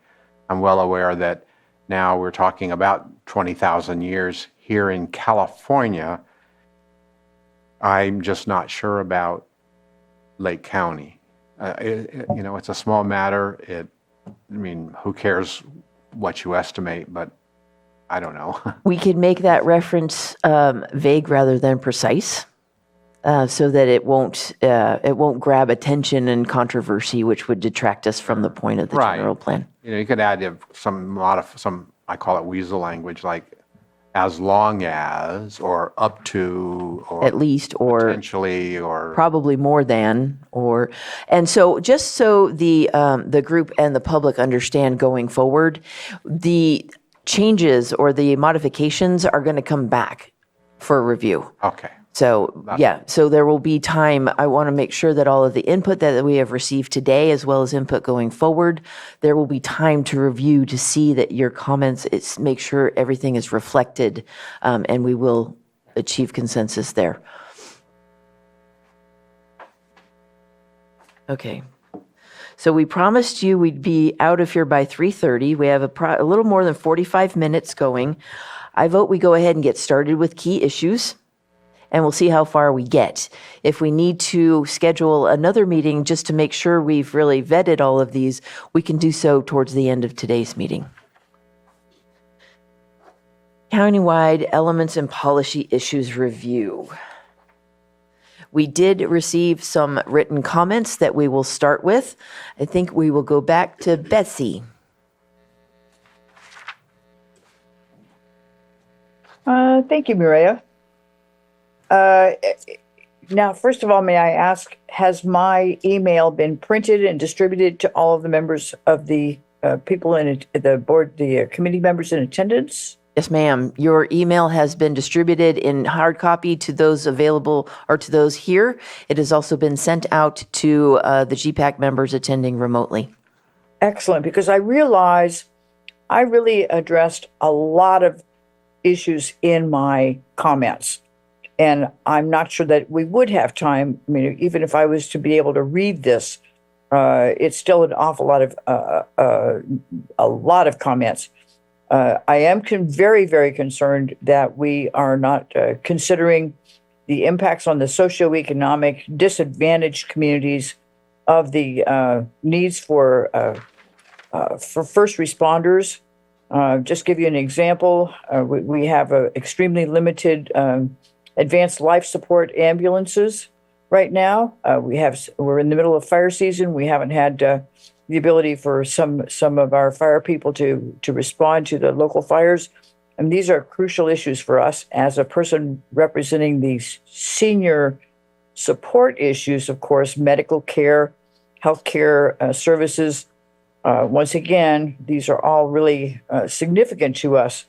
I'm well aware that now we're talking about 20,000 years here in California. I'm just not sure about Lake County. It's a small matter. Who cares what you estimate, but I don't know. We could make that reference vague rather than precise, so that it won't grab attention and controversy, which would detract us from the point of the general plan. You could add some I call it weasel language, like as long as, or up to, or At least, or potentially, or probably more than, and so just so the group and the public understand going forward, the changes or the modifications are going to come back for review. Okay. So, so there will be time. I want to make sure that all of the input that we have received today, as well as input going forward, there will be time to review to see that your comments, make sure everything is reflected, and we will achieve consensus there. Okay. So we promised you we'd be out of here by 3:30. We have a little more than 45 minutes going. I vote we go ahead and get started with key issues, and we'll see how far we get. If we need to schedule another meeting just to make sure we've really vetted all of these, we can do so towards the end of today's meeting. Countywide Elements and Policy Issues Review. We did receive some written comments that we will start with. I think we will go back to Betsy. Thank you, Mireya. Now, first of all, may I ask, has my email been printed and distributed to all of the members of the people in the board, the committee members in attendance? Yes, ma'am. Your email has been distributed in hard copy to those available or to those here. It has also been sent out to the GPAC members attending remotely. Excellent, because I realize I really addressed a lot of issues in my comments. And I'm not sure that we would have time. I mean, even if I was to be able to read this, it's still an awful lot of comments. I am very, very concerned that we are not considering the impacts on the socioeconomic disadvantaged communities of the needs for first responders. Just give you an example, we have extremely limited advanced life support ambulances right now. We're in the middle of fire season. We haven't had the ability for some of our fire people to respond to the local fires. And these are crucial issues for us. As a person representing these senior support issues, of course, medical care, healthcare services. Once again, these are all really significant to us.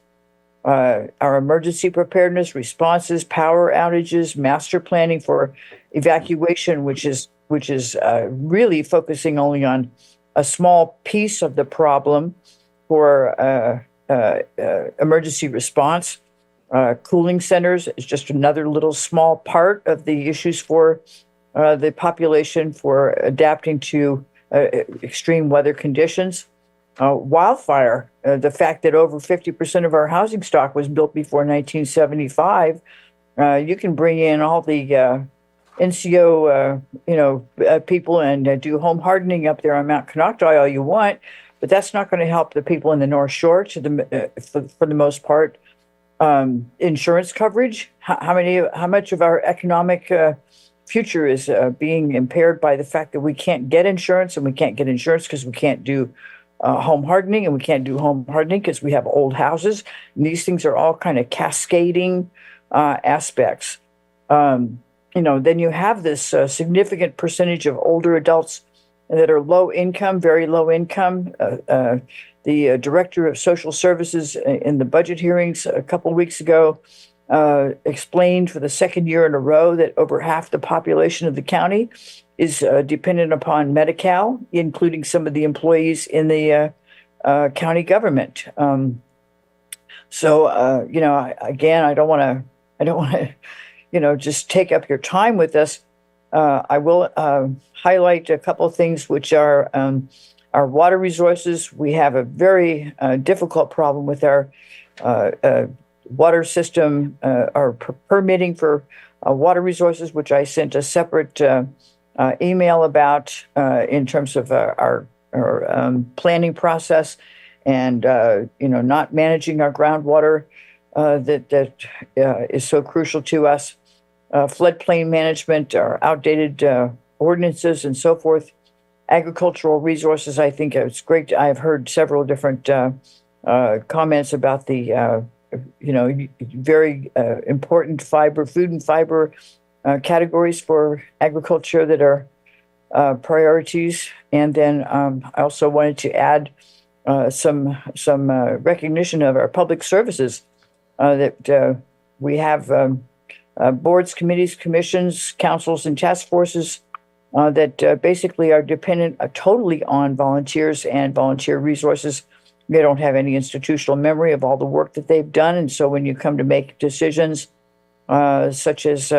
Our emergency preparedness, responses, power outages, master planning for evacuation, which is really focusing only on a small piece of the problem for emergency response. Cooling centers is just another little small part of the issues for the population for adapting to extreme weather conditions. Wildfire, the fact that over 50% of our housing stock was built before 1975, you can bring in all the NCO, people and do home hardening up there on Mount Konocti all you want, but that's not going to help the people in the North Shore for the most part. Insurance coverage, how much of our economic future is being impaired by the fact that we can't get insurance, and we can't get insurance because we can't do home hardening, and we can't do home hardening because we have old houses. And these things are all kind of cascading aspects. Then you have this significant percentage of older adults that are low income, very low income. The director of social services in the budget hearings a couple of weeks ago explained for the second year in a row that over half the population of the county is dependent upon Medi-Cal, including some of the employees in the county government. Again, I don't want to, just take up your time with this. I will highlight a couple of things, which are our water resources. We have a very difficult problem with our water system, our permitting for water resources, which I sent a separate email about in terms of our planning process and, not managing our groundwater that is so crucial to us. Floodplain management, our outdated ordinances and so forth. Agricultural resources, I think it's great. I've heard several different comments about the, very important food and fiber categories for agriculture that are priorities. And then I also wanted to add some recognition of our public services that we have boards, committees, commissions, councils, and task forces that basically are dependent totally on volunteers and volunteer resources. They don't have any institutional memory of all the work that they've done. And so when you come to make decisions, such as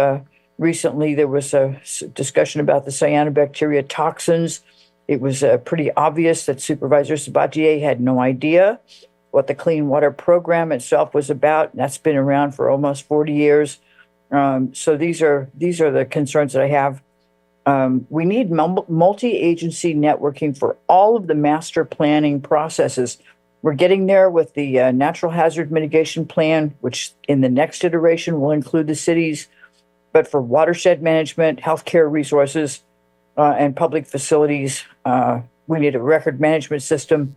recently there was a discussion about the cyanobacteria toxins, it was pretty obvious that Supervisor Sabatier had no idea what the Clean Water Program itself was about. And that's been around for almost 40 years. So these are the concerns that I have. We need multi-agency networking for all of the master planning processes. We're getting there with the Natural Hazard Mitigation Plan, which in the next iteration will include the cities. But for watershed management, healthcare resources, and public facilities, we need a record management system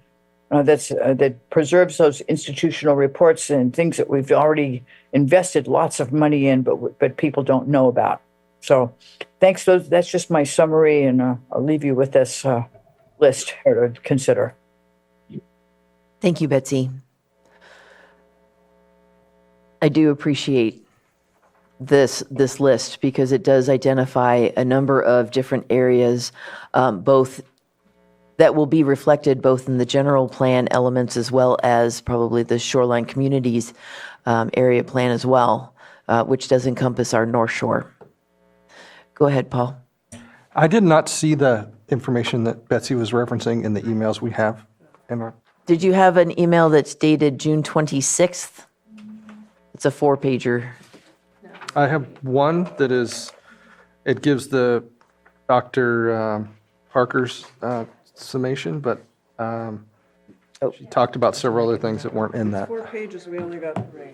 that preserves those institutional reports and things that we've already invested lots of money in, but people don't know about. So thanks. That's just my summary, and I'll leave you with this list here to consider. Thank you, Betsy. I do appreciate this list because it does identify a number of different areas, both that will be reflected both in the general plan elements as well as probably the shoreline communities area plan as well, which does encompass our North Shore. Go ahead, Paul. I did not see the information that Betsy was referencing in the emails we have. Did you have an email that's dated June 26th? It's a 4-pager. I have one that it gives the Dr. Parker's summation, but she talked about several other things that weren't in that. 4 pages, we only got 3.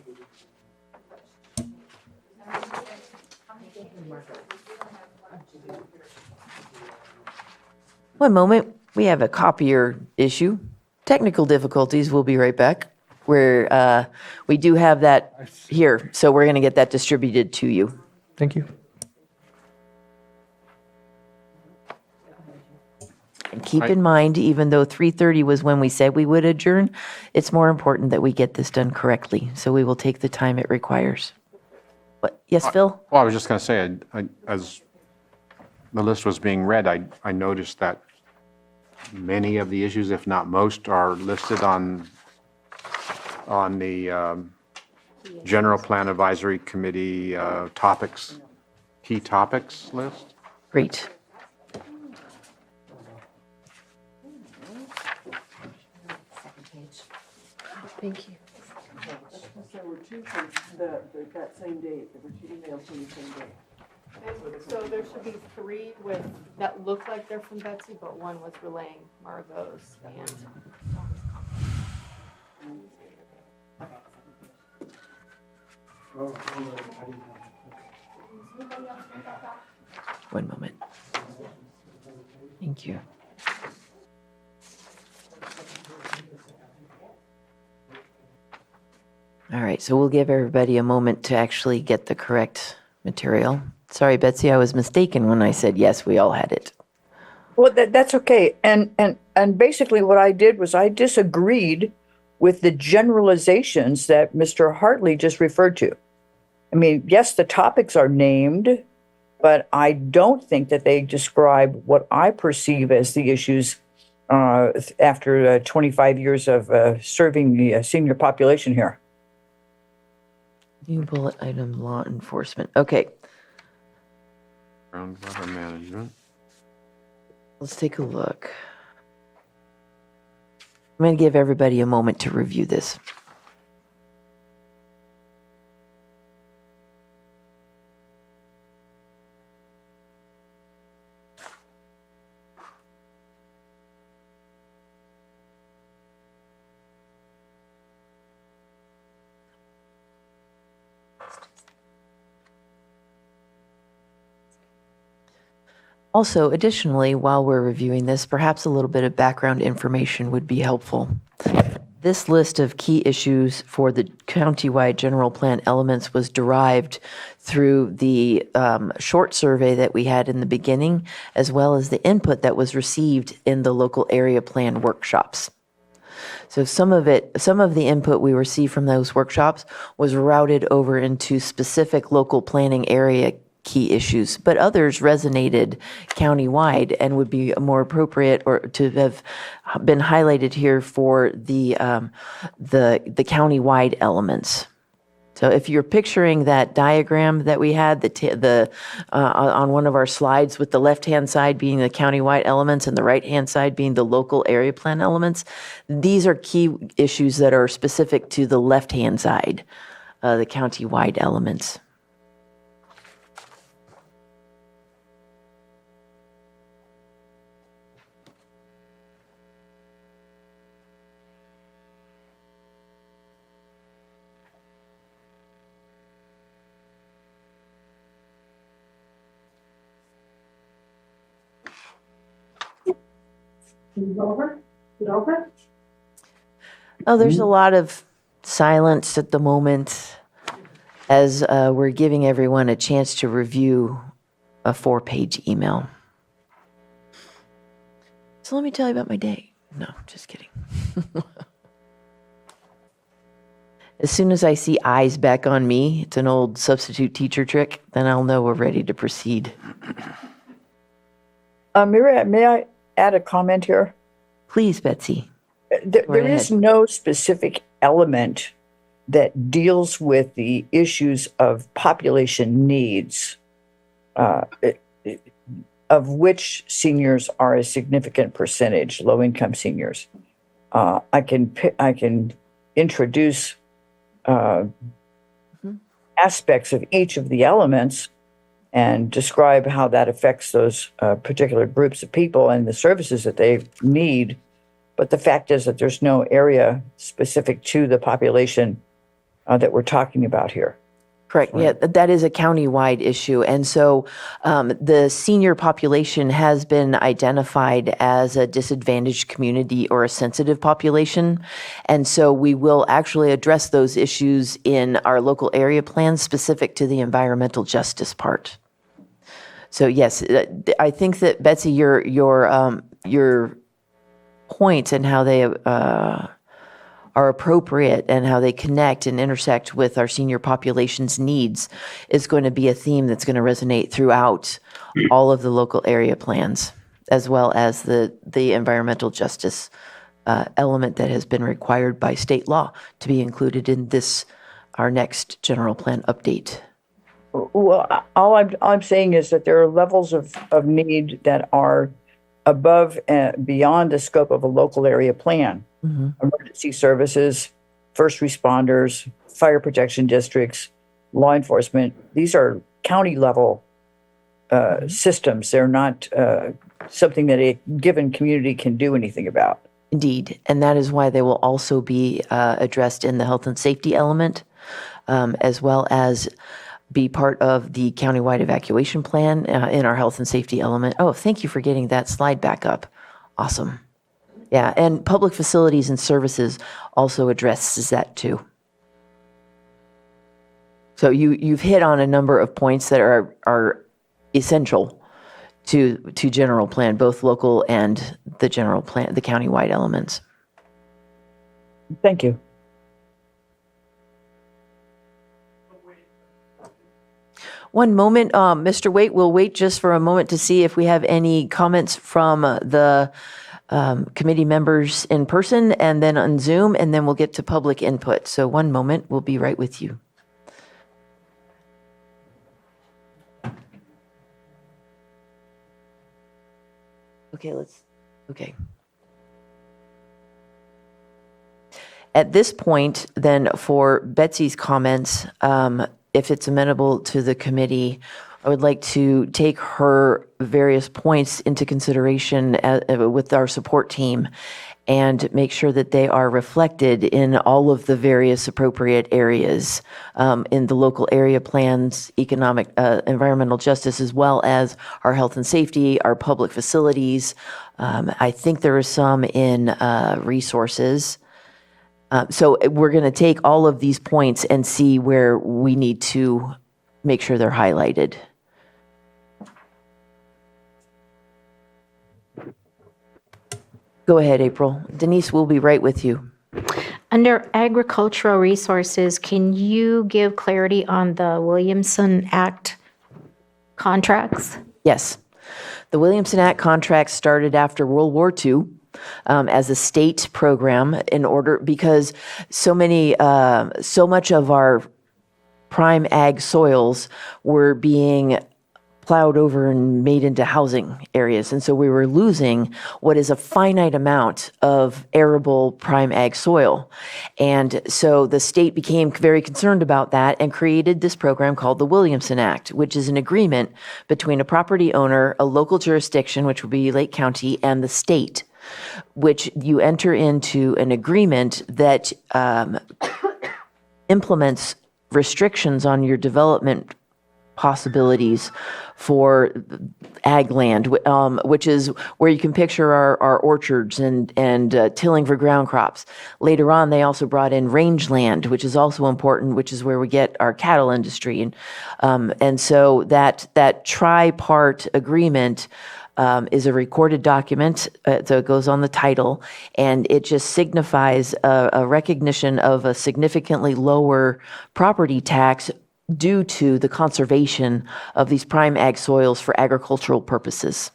One moment, we have a copier issue. Technical difficulties, we'll be right back. We do have that here, so we're going to get that distributed to you. Thank you. And keep in mind, even though 3:30 was when we said we would adjourn, it's more important that we get this done correctly. So we will take the time it requires. But yes, Phil? Well, I was just going to say, as the list was being read, I noticed that many of the issues, if not most, are listed on the General Plan Advisory Committee key topics list. Great. Thank you. There were two from that same date. There were two emails from the same date. So there should be three with, that look like they're from Betsy, but one was relaying Margot's and. One moment. Thank you. All right, so we'll give everybody a moment to actually get the correct material. Sorry, Betsy, I was mistaken when I said, yes, we all had it. Well, that's okay. And basically what I did was I disagreed with the generalizations that Mr. Hartley just referred to. I mean, yes, the topics are named, but I don't think that they describe what I perceive as the issues after 25 years of serving the senior population here. New bullet item, law enforcement. Okay, Groundwater management. let's take a look. I'm going to give everybody a moment to review this. Also, additionally, while we're reviewing this, perhaps a little bit of background information would be helpful. This list of key issues for the countywide general plan elements was derived through the short survey that we had in the beginning, as well as the input that was received in the local area plan workshops. So some of the input we received from those workshops was routed over into specific local planning area key issues, but others resonated countywide and would be more appropriate or to have been highlighted here for the countywide elements. So if you're picturing that diagram that we had, on one of our slides with the left-hand side being the countywide elements and the right-hand side being the local area plan elements, these are key issues that are specific to the left-hand side, the countywide elements. Oh, there's a lot of silence at the moment as we're giving everyone a chance to review a 4-page email. So let me tell you about my day. No, just kidding. As soon as I see eyes back on me, it's an old substitute teacher trick, then I'll know we're ready to proceed. Miriam, may I add a comment here? Please, Betsy. There is no specific element that deals with the issues of population needs, of which seniors are a significant percentage, low-income seniors. I can introduce aspects of each of the elements and describe how that affects those particular groups of people and the services that they need. But the fact is that there's no area specific to the population that we're talking about here. Correct. Yeah, that is a countywide issue. And so the senior population has been identified as a disadvantaged community or a sensitive population. And so we will actually address those issues in our local area plans specific to the environmental justice part. So yes, I think that Betsy, your points and how they are appropriate and how they connect and intersect with our senior population's needs is going to be a theme that's going to resonate throughout all of the local area plans, as well as the environmental justice element that has been required by state law to be included in our next general plan update. Well, all I'm saying is that there are levels of need that are above and beyond the scope of a local area plan. Mm-hmm. Emergency services, first responders, fire protection districts, law enforcement. These are county level systems. They're not something that a given community can do anything about. Indeed. And that is why they will also be addressed in the health and safety element, as well as be part of the countywide evacuation plan in our health and safety element. Oh, thank you for getting that slide back up. Awesome. Yeah, and public facilities and services also addresses that too. So you've hit on a number of points that are essential to general plan, both local and the general plan, the countywide elements. Thank you. One moment, Mr. Waite, we'll wait just for a moment to see if we have any comments from the committee members in person and then on Zoom, and then we'll get to public input. So one moment, we'll be right with you. Okay. At this point, then, for Betsy's comments, if it's amenable to the committee, I would like to take her various points into consideration with our support team and make sure that they are reflected in all of the various appropriate areas in the local area plans, economic, environmental justice, as well as our health and safety, our public facilities. I think there are some in resources. So we're going to take all of these points and see where we need to make sure they're highlighted. Go ahead, April. Denise will be right with you. Under agricultural resources, can you give clarity on the Williamson Act contracts? Yes. The Williamson Act contracts started after World War II. As a state program because so much of our prime ag soils were being plowed over and made into housing areas. And so we were losing what is a finite amount of arable prime ag soil. And so the state became very concerned about that and created this program called the Williamson Act, which is an agreement between a property owner, a local jurisdiction, which would be Lake County, and the state, which you enter into an agreement that implements restrictions on your development possibilities for ag land, which is where you can picture our orchards and tilling for ground crops. Later on, they also brought in rangeland, which is also important, which is where we get our cattle industry. And so that tri-part agreement is a recorded document, so it goes on the title, and it just signifies a recognition of a significantly lower property tax due to the conservation of these prime ag soils for agricultural purposes.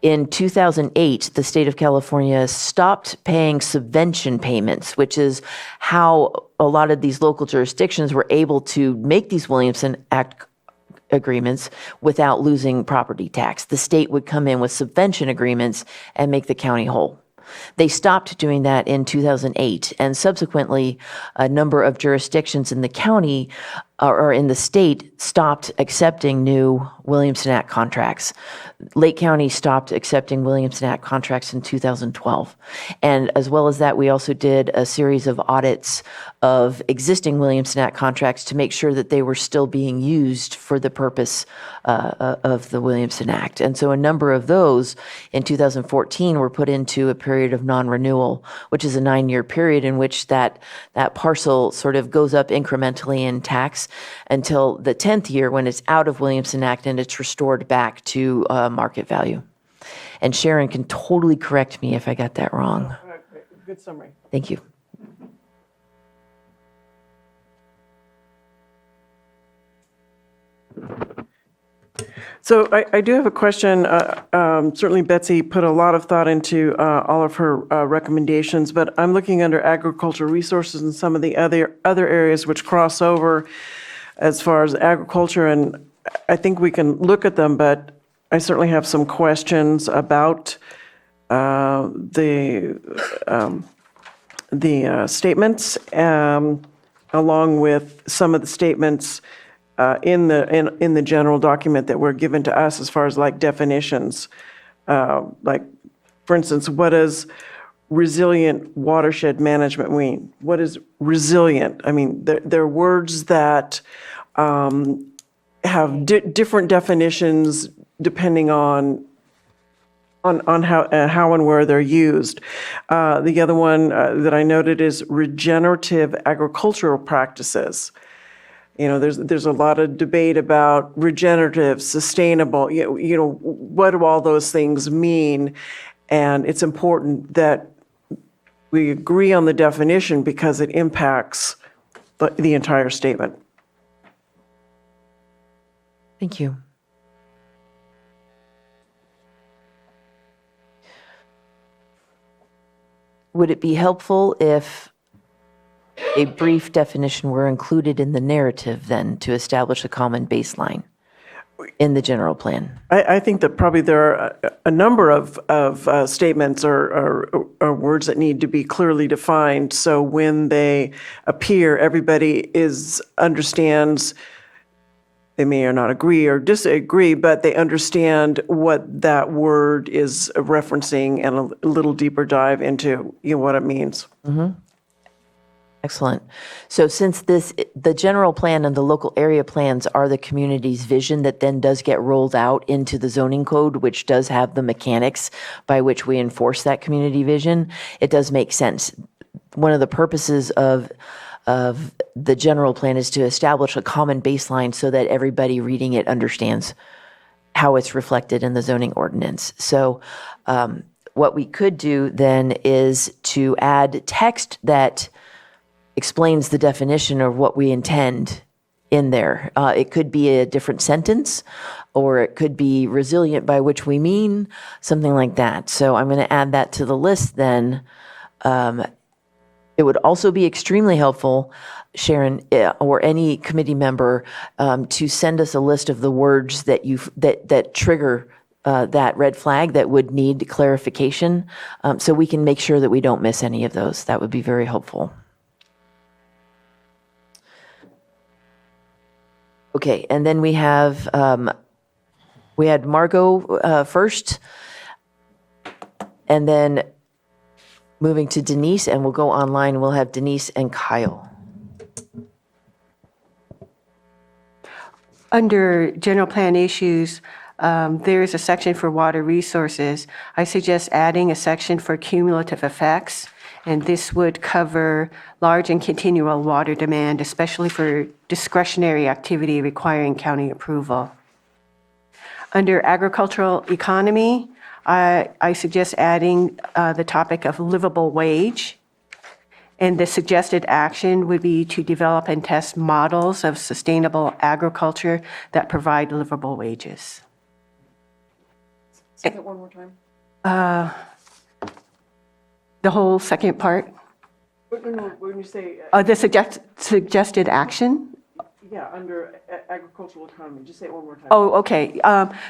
In 2008, the state of California stopped paying subvention payments, which is how a lot of these local jurisdictions were able to make these Williamson Act agreements without losing property tax. The state would come in with subvention agreements and make the county whole. They stopped doing that in 2008, and subsequently, a number of jurisdictions in the county or in the state stopped accepting new Williamson Act contracts. Lake County stopped accepting Williamson Act contracts in 2012. And as well as that, we also did a series of audits of existing Williamson Act contracts to make sure that they were still being used for the purpose of the Williamson Act. And so a number of those in 2014 were put into a period of non-renewal, which is a 9-year period in which that parcel sort of goes up incrementally in tax until the 10th year when it's out of Williamson Act and it's restored back to market value. And Sharon can totally correct me if I got that wrong. Good summary. Thank you. So I do have a question. Certainly Betsy put a lot of thought into all of her recommendations, but I'm looking under agricultural resources and some of the other areas which cross over as far as agriculture, and I think we can look at them, but I certainly have some questions about the statements, along with some of the statements in the general document that were given to us as far as like definitions. Like, for instance, what does resilient watershed management mean? What is resilient? I mean, there are words that have different definitions depending on how and where they're used. The other one that I noted is regenerative agricultural practices. You know, there's a lot of debate about regenerative, sustainable. You know, what do all those things mean? And it's important that we agree on the definition because it impacts the entire statement. Thank you. Would it be helpful if a brief definition were included in the narrative then to establish a common baseline in the general plan? I think that probably there are a number of statements or words that need to be clearly defined. So when they appear, everybody understands. They may or not agree or disagree, but they understand what that word is referencing and a little deeper dive into what it means. Mm-hmm. Excellent. So since the general plan and the local area plans are the community's vision that then does get rolled out into the zoning code, which does have the mechanics by which we enforce that community vision, it does make sense. One of the purposes of the general plan is to establish a common baseline so that everybody reading it understands how it's reflected in the zoning ordinance. So what we could do then is to add text that explains the definition of what we intend in there. It could be a different sentence, or it could be resilient by which we mean, something like that. So I'm going to add that to the list then. It would also be extremely helpful, Sharon, or any committee member, to send us a list of the words that trigger that red flag that would need clarification, so we can make sure that we don't miss any of those. That would be very helpful. Okay, and then we had Margot first, and then moving to Denise, and we'll go online. We'll have Denise and Kyle. Under general plan issues, there is a section for water resources. I suggest adding a section for cumulative effects, and this would cover large and continual water demand, especially for discretionary activity requiring county approval. Under agricultural economy, I suggest adding the topic of livable wage. And the suggested action would be to develop and test models of sustainable agriculture that provide livable wages. Say that one more time. The whole second part? When you say... The suggested action? Yeah, under agricultural economy. Just say it one more time. Oh, okay.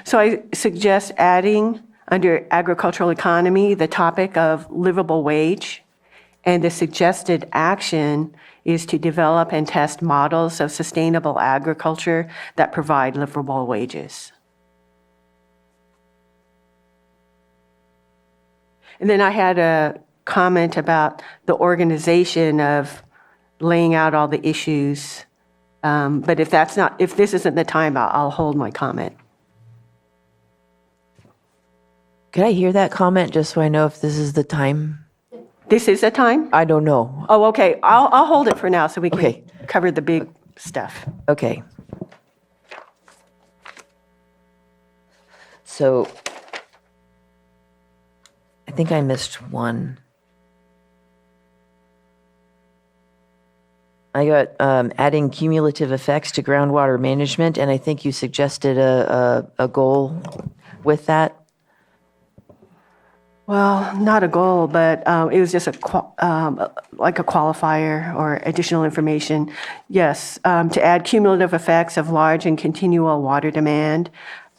So I suggest adding under agricultural economy the topic of livable wage. And the suggested action is to develop and test models of sustainable agriculture that provide livable wages. And then I had a comment about the organization of laying out all the issues. But if this isn't the time, I'll hold my comment. Could I hear that comment just so I know if this is the time? This is the time? I don't know. Oh, okay. I'll hold it for now so we can cover the big stuff. Okay. So I think I missed one. I got adding cumulative effects to groundwater management, and I think you suggested a goal with that. Well, not a goal, but it was just like a qualifier or additional information. Yes, to add cumulative effects of large and continual water demand,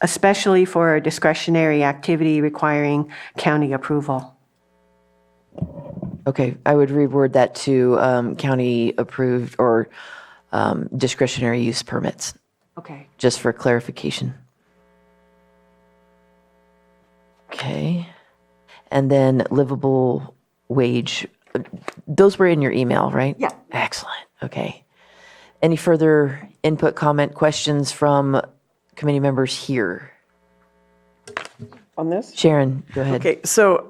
especially for discretionary activity requiring county approval. Okay, I would reword that to county approved or discretionary use permits, Okay. just for clarification. Okay. And then livable wage, those were in your email, right? Yeah. Excellent. Okay. Any further input, comment, questions from committee members here? On this? Sharon, go ahead. Okay, so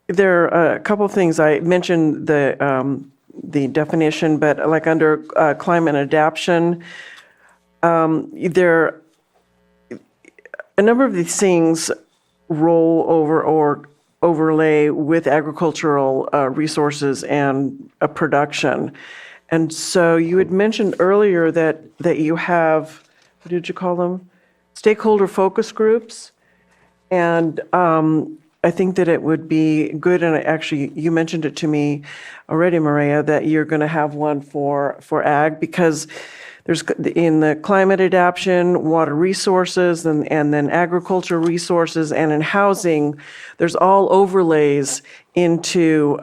there are a couple of things. I mentioned the definition, but like under climate adaptation, there a number of these things roll over or overlay with agricultural resources and production. And so you had mentioned earlier that you have, what did you call them? Stakeholder focus groups. And I think that it would be good, and actually you mentioned it to me already, Maria, that you're going to have one for ag, because there's in the climate adaptation, water resources, and then agriculture resources, and in housing, there's all overlays into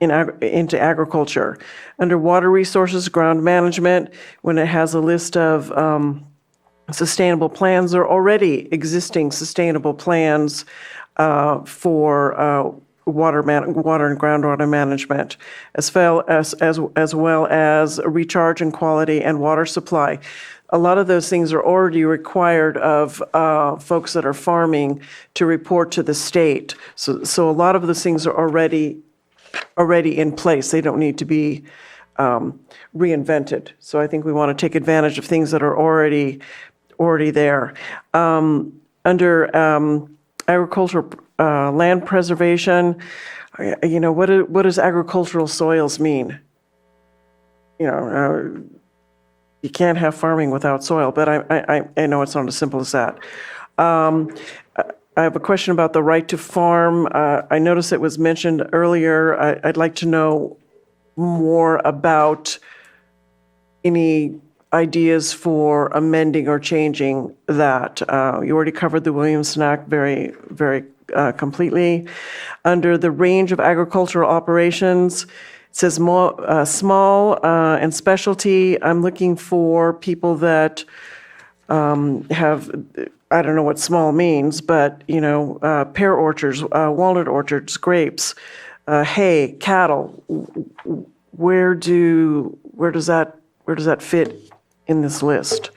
agriculture. Under water resources, ground management, when it has a list of sustainable plans, there are already existing sustainable plans for water and groundwater management, as well as recharge and quality and water supply. A lot of those things are already required of folks that are farming to report to the state. So a lot of those things are already in place. They don't need to be reinvented. So I think we want to take advantage of things that are already there. Under agricultural land preservation, what does agricultural soils mean? You can't have farming without soil, but I know it's not as simple as that. I have a question about the right to farm. I noticed it was mentioned earlier. I'd like to know more about any ideas for amending or changing that. You already covered the Williamson Act very, very completely. Under the range of agricultural operations, it says small and specialty. I'm looking for people that have, I don't know what small means, but, pear orchards, walnut orchards, grapes, hay, cattle. Where does that fit in this list?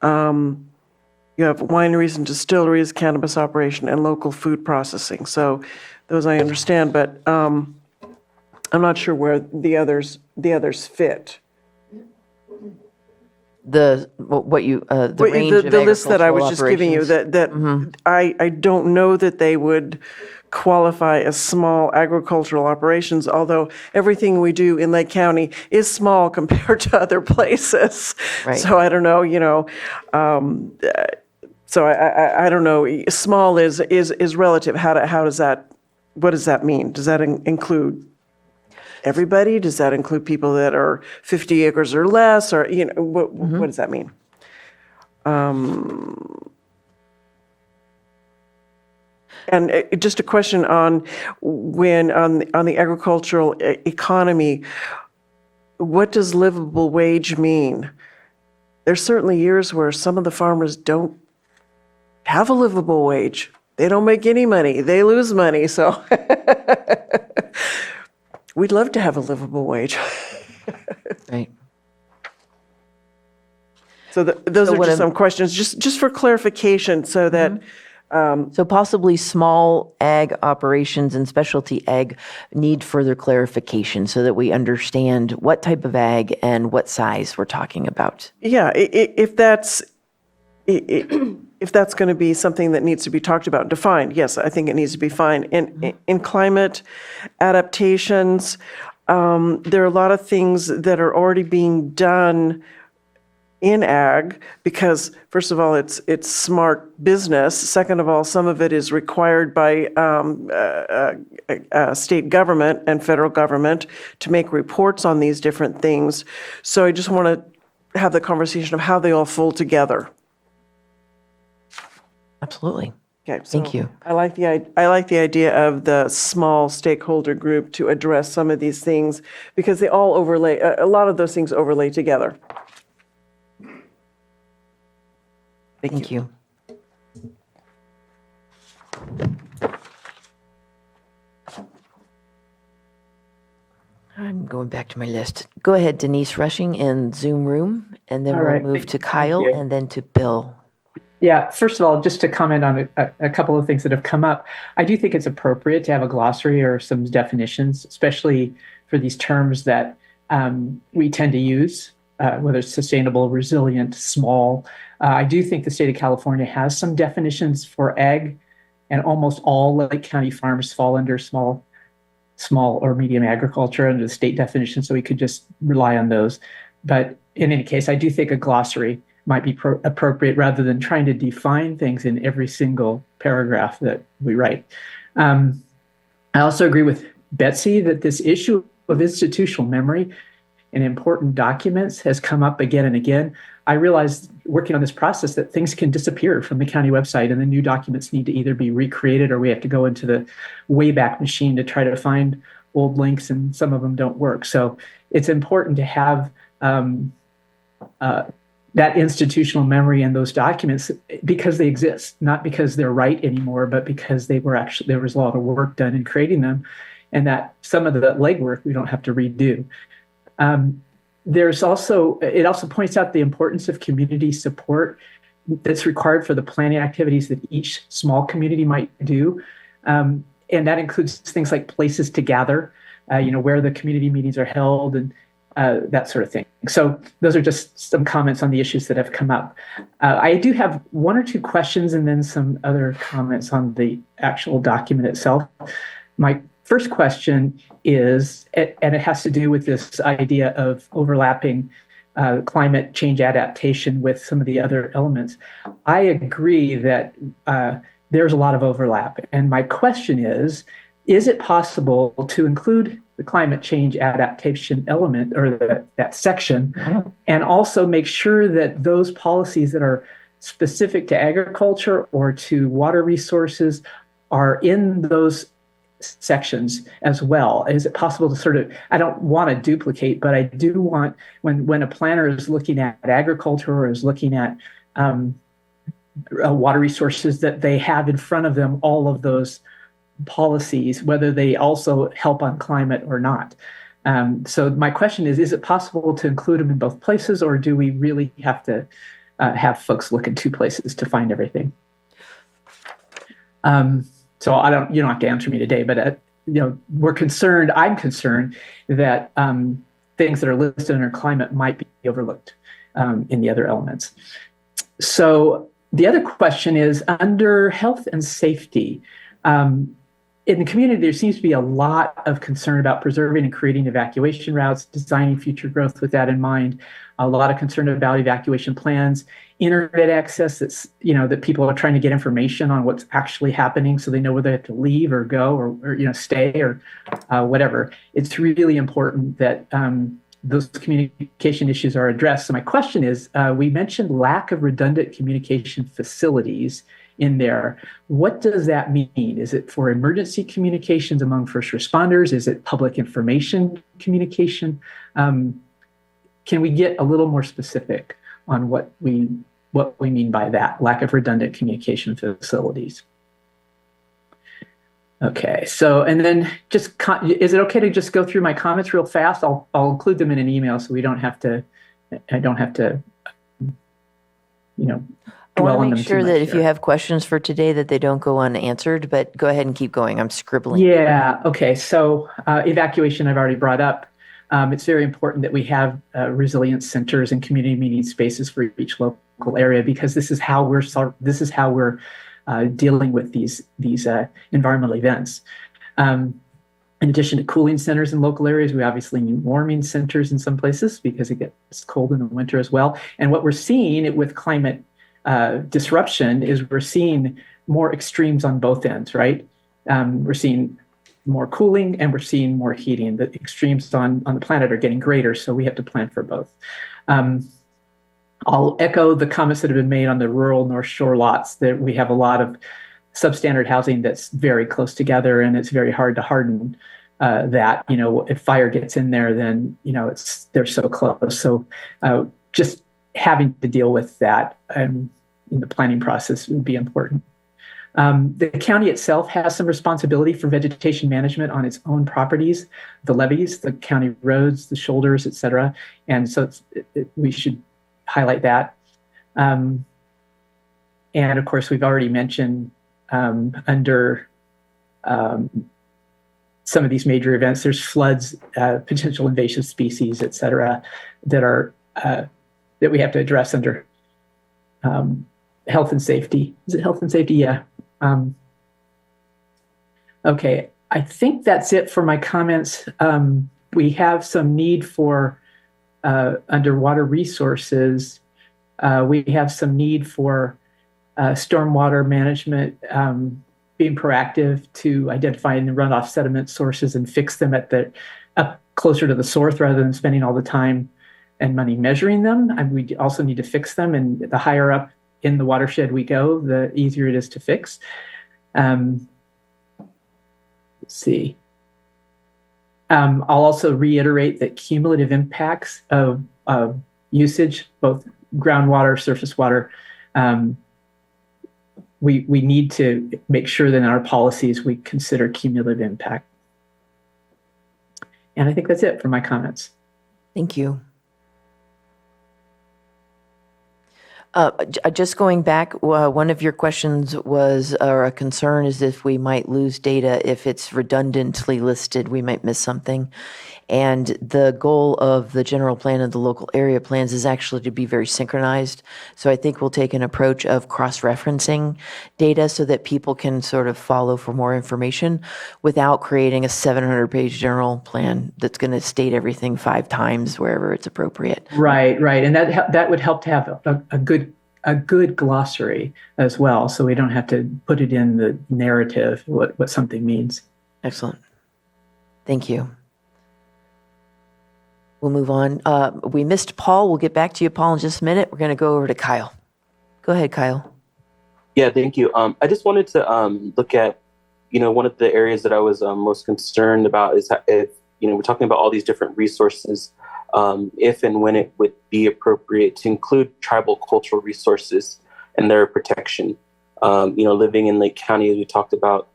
You have wineries and distilleries, cannabis operation, and local food processing. So those I understand, but I'm not sure where the others fit. The range of the list that I was agricultural just giving you, operations. that I don't know that they would qualify as small agricultural operations, although everything we do in Lake County is small compared to other places. Right. So I don't know, so I don't know. Small is relative. What does that mean? Does that include everybody? Does that include people that are 50 acres or less? Or, what does that mean? And just a question on the agricultural economy, what does livable wage mean? There's certainly years where some of the farmers don't have a livable wage. They don't make any money. They lose money. So we'd love to have a livable wage. Right. So those are just some questions, just for clarification, so that. So possibly small ag operations and specialty ag need further clarification so that we understand what type of ag and what size we're talking about. Yeah, if that's going to be something that needs to be talked about, defined, yes, I think it needs to be defined. In climate adaptations, there are a lot of things that are already being done in ag, because first of all, it's smart business. Second of all, some of it is required by state government and federal government to make reports on these different things. So I just want to have the conversation of how they all fold together. Absolutely. Okay, so Thank you. I like the idea of the small stakeholder group to address some of these things because they all overlay, a lot of those things overlay together. Thank you. I'm going back to my list. Go ahead, Denise Rushing in Zoom room, and then All we'll right. move to Thank Kyle you. and then to Bill. Yeah, first of all, just to comment on a couple of things that have come up, I do think it's appropriate to have a glossary or some definitions, especially for these terms that we tend to use, whether it's sustainable, resilient, small. I do think the state of California has some definitions for ag, and almost all Lake County farms fall under small or medium agriculture under the state definition, so we could just rely on those. But in any case, I do think a glossary might be appropriate rather than trying to define things in every single paragraph that we write. I also agree with Betsy that this issue of institutional memory in important documents has come up again and again. I realized working on this process that things can disappear from the county website and the new documents need to either be recreated or we have to go into the Wayback Machine to try to find old links, and some of them don't work. So it's important to have that institutional memory in those documents because they exist, not because they're right anymore, but because there was a lot of work done in creating them, and that some of the legwork we don't have to redo. It also points out the importance of community support that's required for the planning activities that each small community might do. And that includes things like places to gather, where the community meetings are held and that sort of thing. So those are just some comments on the issues that have come up. I do have one or two questions and then some other comments on the actual document itself. My first question is, and it has to do with this idea of overlapping climate change adaptation with some of the other elements. I agree that there's a lot of overlap. And my question is it possible to include the climate change adaptation element or that section, and also make sure that those policies that are specific to agriculture or to water resources are in those sections as well? Is it possible to I don't want to duplicate, but I do want, when a planner is looking at agriculture or is looking at water resources, that they have in front of them all of those policies, whether they also help on climate or not. So my question is it possible to include them in both places, or do we really have to have folks look in two places to find everything? So you don't have to answer me today, but I'm concerned that things that are listed under climate might be overlooked in the other elements. So the other question is under health and safety. In the community, there seems to be a lot of concern about preserving and creating evacuation routes, designing future growth with that in mind. A lot of concern about evacuation plans, internet access that people are trying to get information on what's actually happening so they know whether they have to leave or go or stay or whatever. It's really important that those communication issues are addressed. So my question is, we mentioned lack of redundant communication facilities in there. What does that mean? Is it for emergency communications among first responders? Is it public information communication? Can we get a little more specific on what we mean by that, lack of redundant communication facilities? Okay, so, and then is it okay to just go through my comments real fast? I'll include them in an email so I don't have to, I want dwell on to them make too sure much that if here. you have questions for today that they don't go unanswered, but go ahead and keep going. I'm scribbling. Yeah, okay, so evacuation I've already brought up. It's very important that we have resilience centers and community meeting spaces for each local area, because this is how we're dealing with these environmental events. In addition to cooling centers in local areas, we obviously need warming centers in some places because it gets cold in the winter as well. And what we're seeing with climate disruption is we're seeing more extremes on both ends, right? We're seeing more cooling and we're seeing more heating. The extremes on the planet are getting greater, so we have to plan for both. I'll echo the comments that have been made on the rural North Shore lots, that we have a lot of substandard housing that's very close together, and it's very hard to harden that. If fire gets in there, then they're so close. So just having to deal with that in the planning process would be important. The county itself has some responsibility for vegetation management on its own properties, the levees, the county roads, the shoulders, et cetera. And so we should highlight that. And of course, we've already mentioned under some of these major events, there's floods, potential invasive species, et cetera, that we have to address under health and safety. Is it health and safety? Yeah. Okay, I think that's it for my comments. We have some need for underwater resources. We have some need for stormwater management, being proactive to identifying the runoff sediment sources and fix them up closer to the source rather than spending all the time and money measuring them. And we also need to fix them, and the higher up in the watershed we go, the easier it is to fix. Let's see. I'll also reiterate that cumulative impacts of usage, both groundwater, surface water, we need to make sure that in our policies we consider cumulative impact. And I think that's it for my comments. Thank you. Just going back, one of your questions was, or a concern is if we might lose data if it's redundantly listed, we might miss something. And the goal of the general plan and the local area plans is actually to be very synchronized. So I think we'll take an approach of cross-referencing data so that people can sort of follow for more information without creating a 700-page general plan that's going to state everything 5 times wherever it's appropriate. Right. And that would help to have a good glossary as well, so we don't have to put it in the narrative what something means. Excellent. Thank you. We'll move on. We missed Paul. We'll get back to you, Paul, in just a minute. We're going to go over to Kyle. Go ahead, Kyle. Yeah, thank you. I just wanted to look at, one of the areas that I was most concerned about is if, we're talking about all these different resources, if and when it would be appropriate to include tribal cultural resources and their protection. Living in Lake County, as we talked about,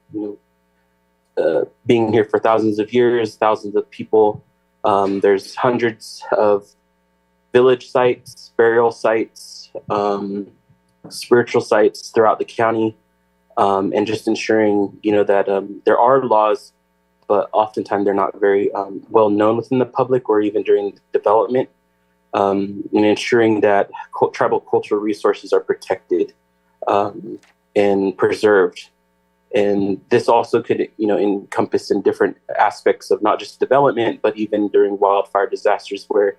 being here for thousands of years, thousands of people. There's hundreds of village sites, burial sites, spiritual sites throughout the county, and just ensuring, that there are laws, but oftentimes they're not very well known within the public or even during development, and ensuring that tribal cultural resources are protected and preserved. And this also could, encompass in different aspects of not just development, but even during wildfire disasters where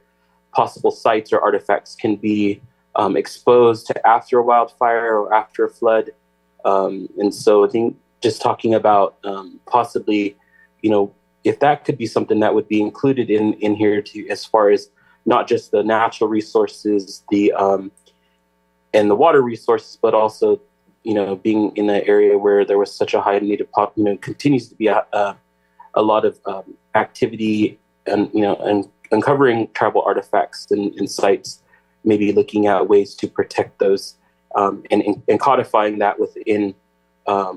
possible sites or artifacts can be exposed to after a wildfire or after a flood. And so I think just talking about possibly, if that could be something that would be included in here too, as far as not just the natural resources, and the water resources, but also being in an area where there was such a high need of continues to be a lot of activity and uncovering tribal artifacts and sites, maybe looking at ways to protect those and codifying that within a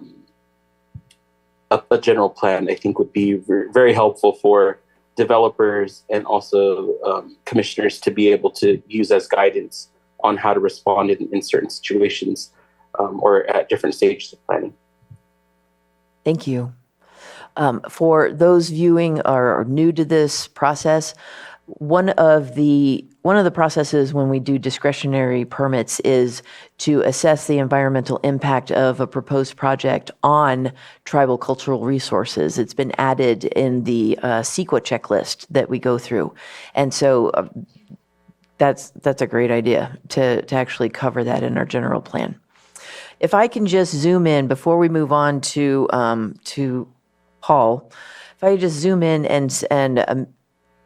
general plan, I think would be very helpful for developers and also commissioners to be able to use as guidance on how to respond in certain situations. Or at different stages of planning. Thank you. For those viewing or new to this process, one of the processes when we do discretionary permits is to assess the environmental impact of a proposed project on tribal cultural resources. It's been added in the CEQA checklist that we go through. And so that's a great idea to actually cover that in our general plan. If I can just zoom in before we move on to Paul, if I could just zoom in and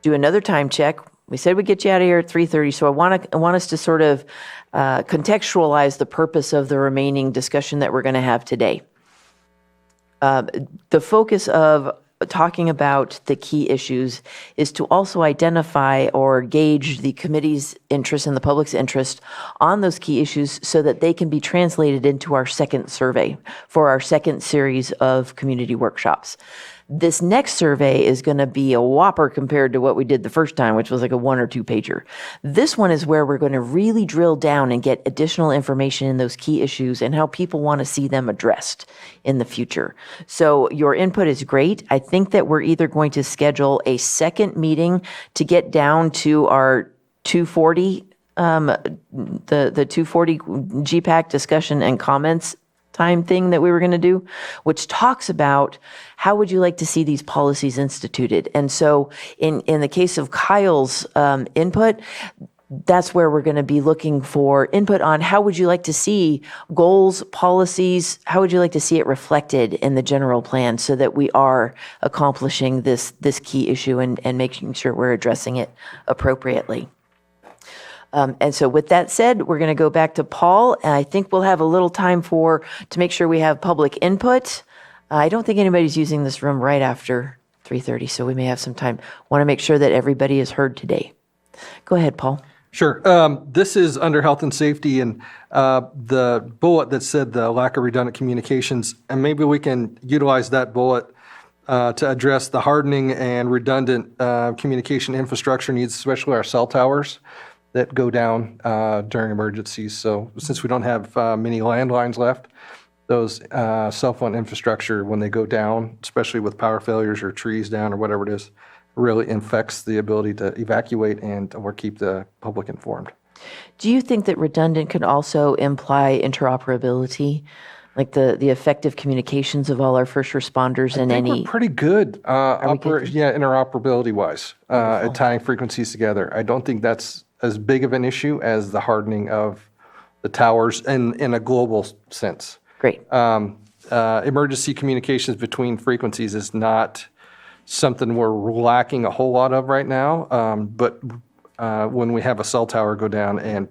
do another time check. We said we'd get you out of here at 3:30, so I want us to sort of contextualize the purpose of the remaining discussion that we're going to have today. The focus of talking about the key issues is to also identify or gauge the committee's interest and the public's interest on those key issues so that they can be translated into our second survey for our second series of community workshops. This next survey is going to be a whopper compared to what we did the first time, which was like a 1 or 2 pager. This one is where we're going to really drill down and get additional information in those key issues and how people want to see them addressed in the future. So your input is great. I think that we're either going to schedule a second meeting to get down to our 240, the 240 GPAC discussion and comments time thing that we were going to do, which talks about how would you like to see these policies instituted. And so in the case of Kyle's input, that's where we're going to be looking for input on how would you like to see goals, policies, how would you like to see it reflected in the general plan so that we are accomplishing this key issue and making sure we're addressing it appropriately. And so with that said, we're going to go back to Paul, and I think we'll have a little time to make sure we have public input. I don't think anybody's using this room right after 3:30, so we may have some time. Want to make sure that everybody is heard today. Go ahead, Paul. Sure. This is under health and safety, and the bullet that said the lack of redundant communications, and maybe we can utilize that bullet to address the hardening and redundant communication infrastructure needs, especially our cell towers that go down during emergencies. So since we don't have many landlines left, those cell phone infrastructure, when they go down, especially with power failures or trees down or whatever it is, really infects the ability to evacuate or keep the public informed. Do you think that redundant could also imply interoperability, like the effective communications of all our first responders and any? We're pretty good, interoperability wise, at tying frequencies together. I don't think that's as big of an issue as the hardening of the towers in a global sense. Great. Emergency communications between frequencies is not something we're lacking a whole lot of right now. But when we have a cell tower go down and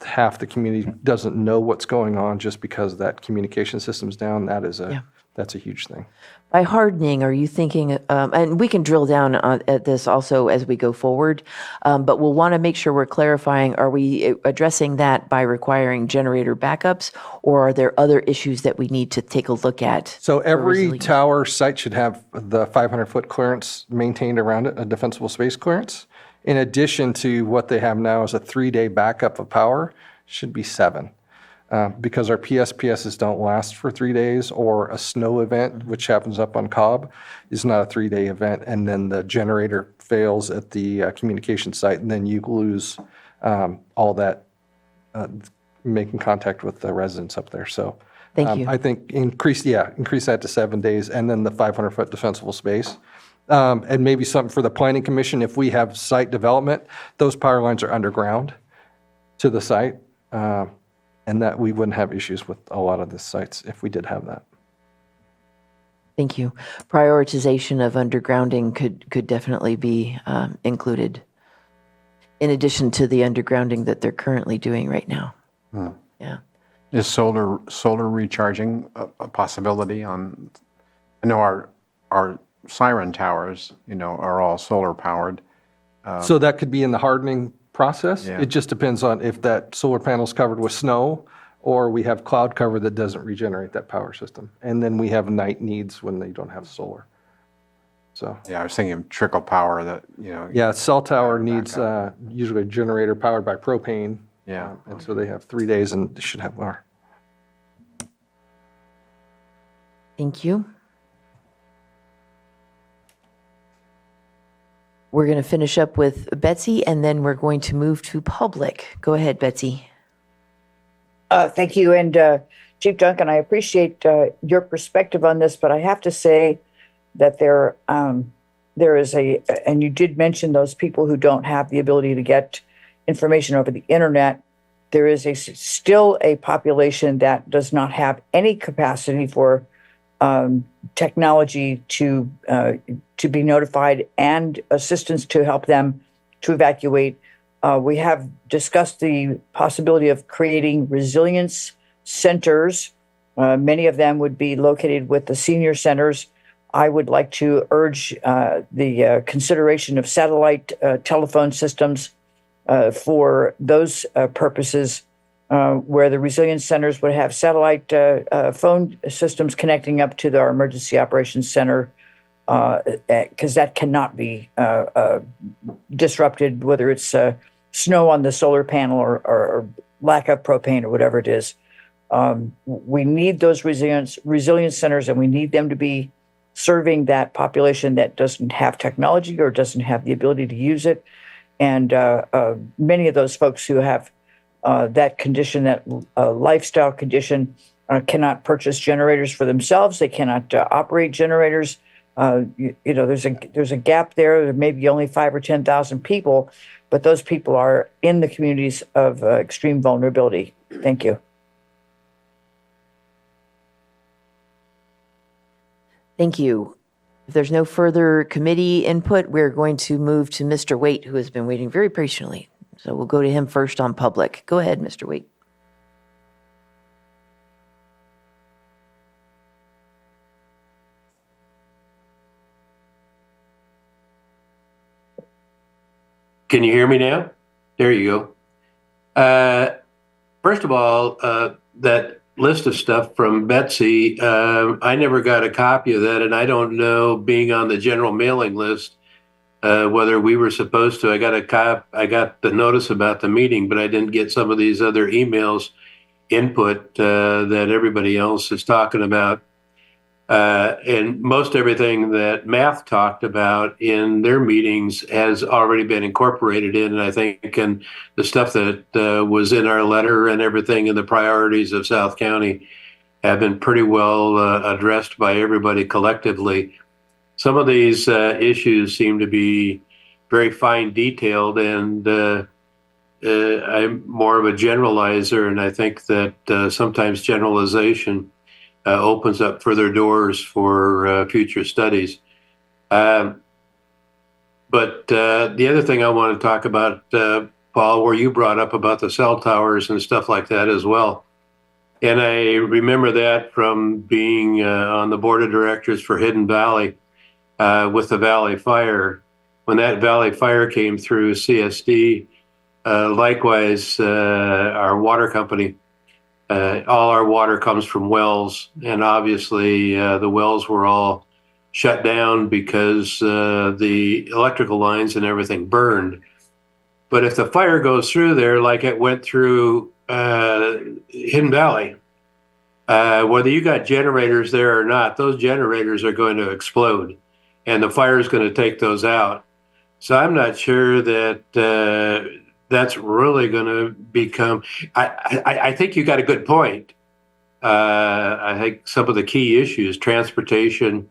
half the community doesn't know what's going on just because that communication system's down, that's a huge thing. By hardening, are you thinking, and we can drill down at this also as we go forward, but we'll want to make sure we're clarifying, are we addressing that by requiring generator backups, or are there other issues that we need to take a look at? So every tower site should have the 500-foot clearance maintained around it, a defensible space clearance. In addition to what they have now as a 3-day backup of power, should be 7. Because our PSPSs don't last for 3 days, or a snow event, which happens up on Cobb, is not a 3-day event, and then the generator fails at the communication site, and then you lose all that making contact with the residents up there. So thank you. I think increase that to 7 days, and then the 500-foot defensible space. And maybe something for the Planning Commission, if we have site development, those power lines are underground to the site. And that we wouldn't have issues with a lot of the sites if we did have that. Thank you. Prioritization of undergrounding could definitely be included in addition to the undergrounding that they're currently doing right now. Yeah. Is solar recharging a possibility on? I know our siren towers, are all solar powered. So that could be in the hardening process. Yeah. It just depends on if that solar panel is covered with snow, or we have cloud cover that doesn't regenerate that power system. And then we have night needs when they don't have solar. So yeah, I was thinking of trickle power that, Yeah, cell tower needs usually a generator powered by propane. Yeah. And so they have 3 days and they should have more. Thank you. We're going to finish up with Betsy, and then we're going to move to public. Go ahead, Betsy. Thank you. And Chief Duncan, I appreciate your perspective on this, but I have to say that there is and you did mention those people who don't have the ability to get information over the internet. There is still a population that does not have any capacity for technology to be notified and assistance to help them to evacuate. We have discussed the possibility of creating resilience centers Many of them would be located with the senior centers. I would like to urge the consideration of satellite telephone systems for those purposes, where the resilience centers would have satellite phone systems connecting up to our emergency operations center, because that cannot be disrupted, whether it's snow on the solar panel or lack of propane or whatever it is. We need those resilience centers, and we need them to be serving that population that doesn't have technology or doesn't have the ability to use it. And many of those folks who have that condition, that lifestyle condition, cannot purchase generators for themselves. They cannot operate generators. There's a gap there. There may be only 5,000 or 10,000 people, but those people are in the communities of extreme vulnerability. Thank you. Thank you. If there's no further committee input, we're going to move to Mr. Waite, who has been waiting very patiently. So we'll go to him first on public. Go ahead, Mr. Waite. Can you hear me now? There you go. First of all, that list of stuff from Betsy, I never got a copy of that, and I don't know, being on the general mailing list, whether we were supposed to. I got the notice about the meeting, but I didn't get some of these other emails input that everybody else is talking about. And most everything that Math talked about in their meetings has already been incorporated in, and I think, and the stuff that was in our letter and everything and the priorities of South County have been pretty well addressed by everybody collectively. Some of these issues seem to be very fine detailed, and I'm more of a generalizer, and I think that sometimes generalization opens up further doors for future studies. But the other thing I want to talk about, Paul, where you brought up about the cell towers and stuff like that as well. And I remember that from being on the board of directors for Hidden Valley with the Valley Fire. When that Valley Fire came through CSD, likewise, our water company, all our water comes from wells, and obviously the wells were all shut down because the electrical lines and everything burned. But if the fire goes through there, like it went through Hidden Valley, whether you got generators there or not, those generators are going to explode, and the fire is going to take those out. So I'm not sure that that's really going to become. I think you got a good point. I think some of the key issues, transportation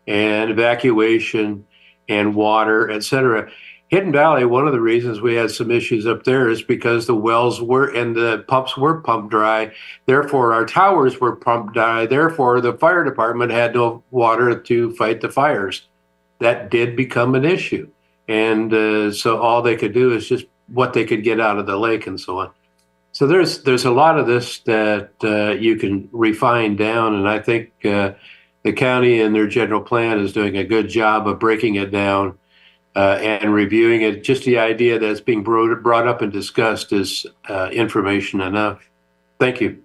and evacuation and water, et cetera. Hidden Valley, one of the reasons we had some issues up there is because the wells were and the pumps were pumped dry. Therefore, our towers were pumped dry. Therefore, the fire department had no water to fight the fires. That did become an issue. And so all they could do is just what they could get out of the lake and so on. So there's a lot of this that you can refine down, and I think the county and their general plan is doing a good job of breaking it down and reviewing it. Just the idea that's being brought up and discussed is information enough. Thank you.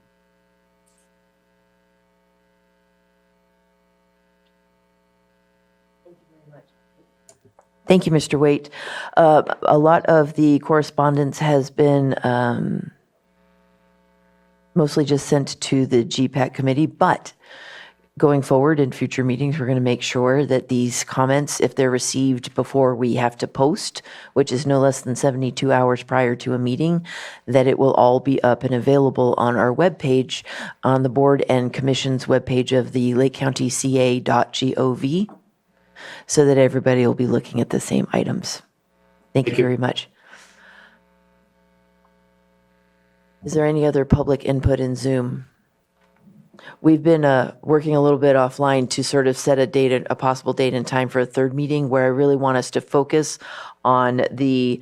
Thank you, Mr. Waite. A lot of the correspondence has been mostly just sent to the GPAC committee, but going forward in future meetings, we're going to make sure that these comments, if they're received before we have to post, which is no less than 72 hours prior to a meeting, that it will all be up and available on our webpage, on the board and commission's webpage of the lakecountyca.gov, so that everybody will be looking at the same items. Thank you very much. Is there any other public input in Zoom? We've been working a little bit offline to sort of set a possible date and time for a third meeting, where I really want us to focus on the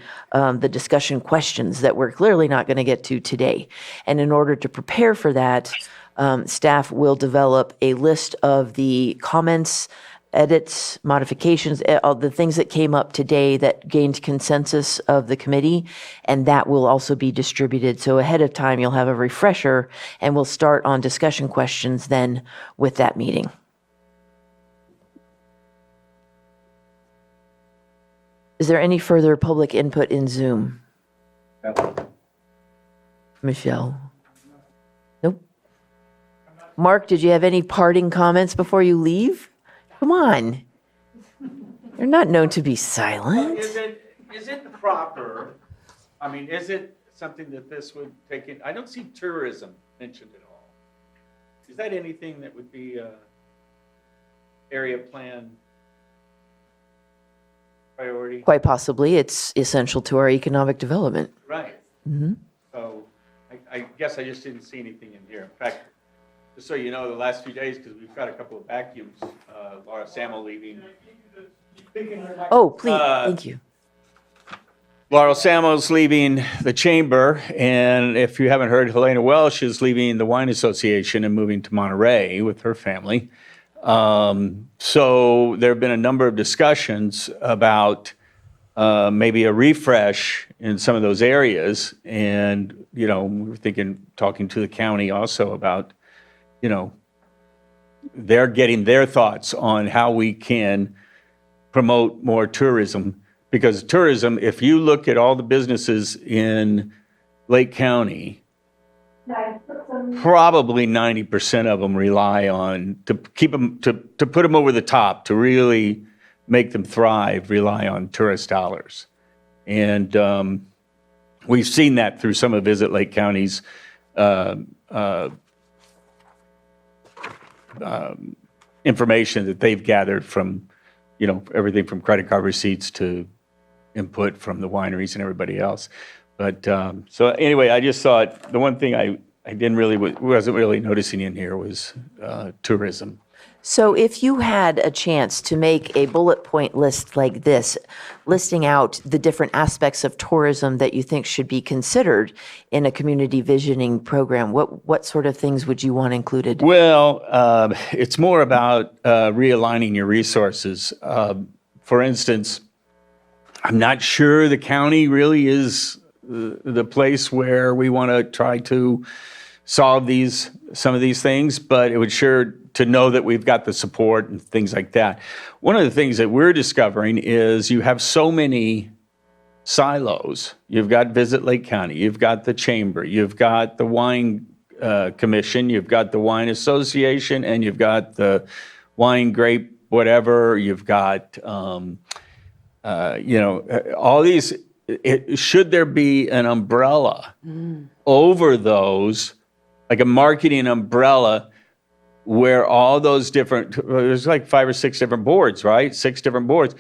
discussion questions that we're clearly not going to get to today. And in order to prepare for that, staff will develop a list of the comments, edits, modifications, all the things that came up today that gained consensus of the committee, and that will also be distributed. So ahead of time, you'll have a refresher, and we'll start on discussion questions then with that meeting. Is there any further public input in Zoom? Michelle? Nope. Mark, did you have any parting comments before you leave? Come on. You're not known to be silent. Is it proper, I mean, is it something that this would take in? I don't see tourism mentioned at all. Is that anything that would be area plan priority? Quite possibly. It's essential to our economic development. Right. Mhm. So I guess I just didn't see anything in here. In fact, just so you know, the last few days, because we've got a couple of vacuums, Laura Samo leaving. Oh, please, thank you. Laurel Samo's leaving the chamber, and if you haven't heard, Helena Welsh is leaving the Wine Association and moving to Monterey with her family. So there have been a number of discussions about maybe a refresh in some of those areas, and we were talking to the county also about, they're getting their thoughts on how we can promote more tourism. Because tourism, if you look at all the businesses in Lake County, probably 90% of them rely on, to keep them, to put them over the top, to really make them thrive, rely on tourist dollars. And we've seen that through some of Visit Lake County's information that they've gathered from, everything from credit card receipts to input from the wineries and everybody else. But so anyway, I just thought the one thing I wasn't really noticing in here was tourism. So if you had a chance to make a bullet point list like this, listing out the different aspects of tourism that you think should be considered in a community visioning program, what sort of things would you want included? Well, it's more about realigning your resources. For instance, I'm not sure the county really is the place where we want to try to solve some of these things, but it would sure to know that we've got the support and things like that. One of the things that we're discovering is you have so many silos. You've got Visit Lake County, you've got the chamber, you've got the wine commission, you've got the wine association, and you've got the wine grape whatever. You've got all these. Should there be an umbrella over those, like a marketing umbrella, where all those there's like 5 or 6 different boards, right? 6 different boards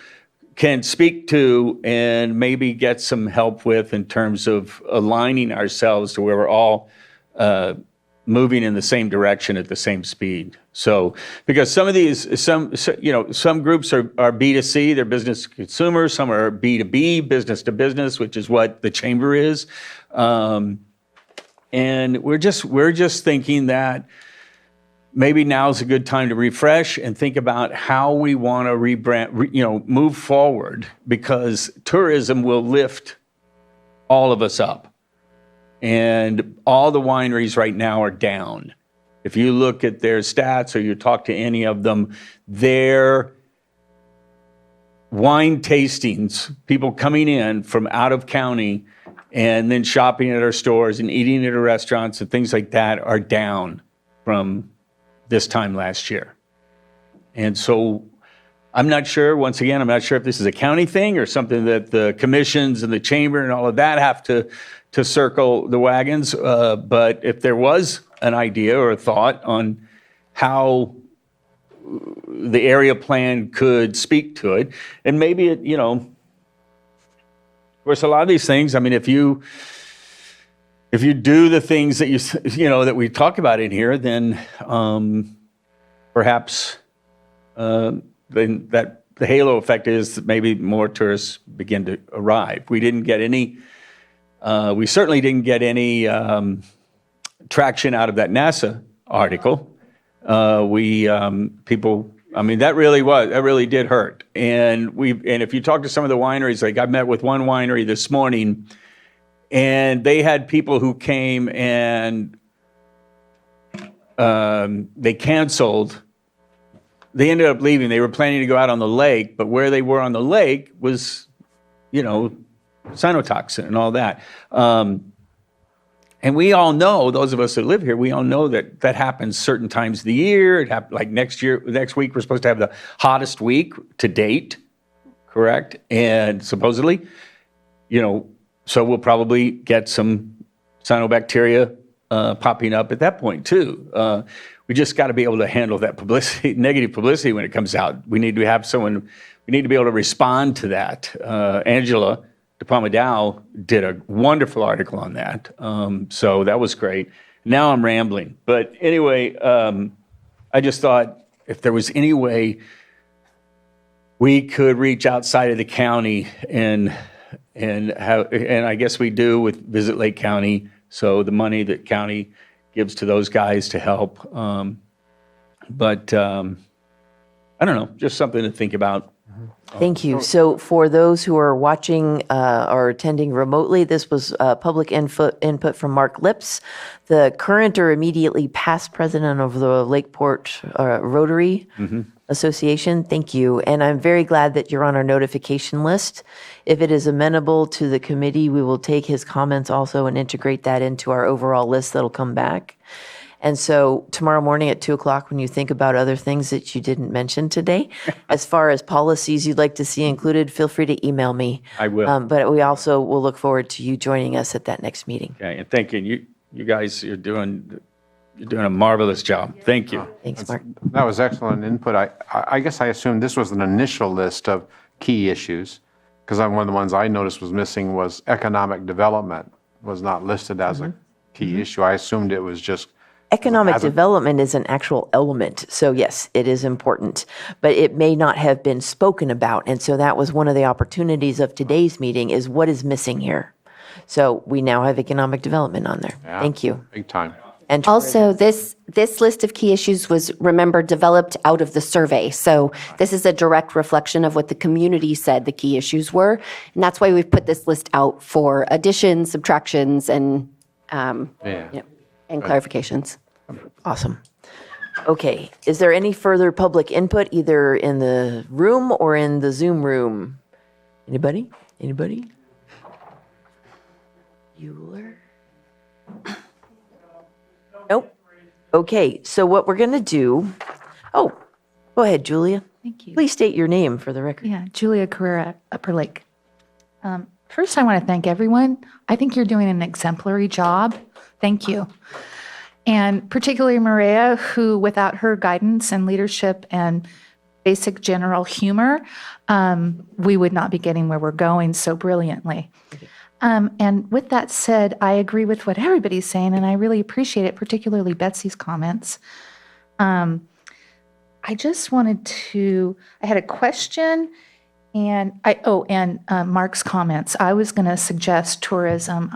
can speak to and maybe get some help with in terms of aligning ourselves to where we're all moving in the same direction at the same speed. So, because some of these, some groups are B2C, they're business to consumer, some are B2B, business to business, which is what the chamber is. And we're just thinking that maybe now's a good time to refresh and think about how we want to rebrand, move forward, because tourism will lift all of us up. And all the wineries right now are down. If you look at their stats or you talk to any of them, their wine tastings, people coming in from out of county and then shopping at our stores and eating at our restaurants and things like that, are down from this time last year. And so I'm not sure, once again, I'm not sure if this is a county thing or something that the commissions and the chamber and all of that have to circle the wagons. But if there was an idea or a thought on how the area plan could speak to it, and maybe it, of course, a lot of these things, I mean, if you do the things that that we talk about in here, then perhaps then that the halo effect is that maybe more tourists begin to arrive. We certainly didn't get any traction out of that NASA article. People, I mean, that really did hurt. And if you talk to some of the wineries, like I met with one winery this morning, and they had people who came and they canceled. They ended up leaving. They were planning to go out on the lake, but where they were on the lake was, cyanotoxin and all that. And we all know, those of us that live here, we all know that happens certain times of the year. It happened like next week, we're supposed to have the hottest week to date, correct? And supposedly, so we'll probably get some cyanobacteria popping up at that point too. We just got to be able to handle that publicity, negative publicity when it comes out. We need to be able to respond to that. Angela DePalma-Dow did a wonderful article on that. So that was great. Now I'm rambling. But anyway, I just thought if there was any way we could reach outside of the county and I guess we do with Visit Lake County. So the money that county gives to those guys to help. But I don't know, just something to think about. Thank you. So for those who are watching or attending remotely, this was public input from Mark Lips, the current or immediately past president of the Lakeport Rotary Association. Thank you. And I'm very glad that you're on our notification list. If it is amenable to the committee, we will take his comments also and integrate that into our overall list that'll come back. And so tomorrow morning at 2:00, when you think about other things that you didn't mention today, as far as policies you'd like to see included, feel free to email me. I will. But we also will look forward to you joining us at that next meeting. Okay, and thank you. You guys, you're doing a marvelous job. Thank you. Thanks, Mark. That was excellent input. I guess I assumed this was an initial list of key issues, because one of the ones I noticed was missing was economic development was not listed as a key issue. I assumed it was just Economic development is an actual element. So yes, it is important, but it may not have been spoken about. And so that was one of the opportunities of today's meeting is what is missing here. So we now have economic development on there. Yeah, Thank you. big time. And Also, this list of key issues was, remember, developed out of the survey. So this is a direct reflection of what the community said the key issues were. And that's why we've put this list out for additions, subtractions, and clarifications. Awesome. Okay. Is there any further public input either in the room or in the Zoom room? Anybody? Bueller? Nope. Okay. So what we're going to do. Oh, go ahead, Julia. Thank you. Please state your name for the record. Yeah, Julia Carrera, Upper Lake. First, I want to thank everyone. I think you're doing an exemplary job. Thank you. And particularly Maria, who without her guidance and leadership and basic general humor, we would not be getting where we're going so brilliantly. And with that said, I agree with what everybody's saying, and I really appreciate it, particularly Betsy's comments. I just wanted to, I had a question and Mark's comments. I was going to suggest tourism.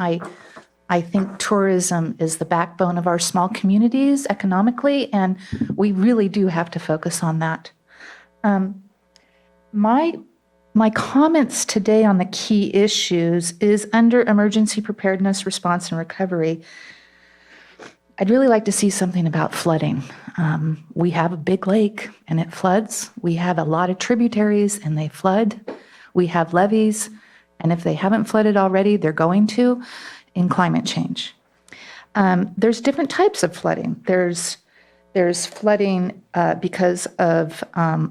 I think tourism is the backbone of our small communities economically, and we really do have to focus on that. My comments today on the key issues is under emergency preparedness, response, and recovery. I'd really like to see something about flooding. We have a big lake and it floods. We have a lot of tributaries and they flood. We have levees, and if they haven't flooded already, they're going to in climate change. There's different types of flooding. There's flooding because of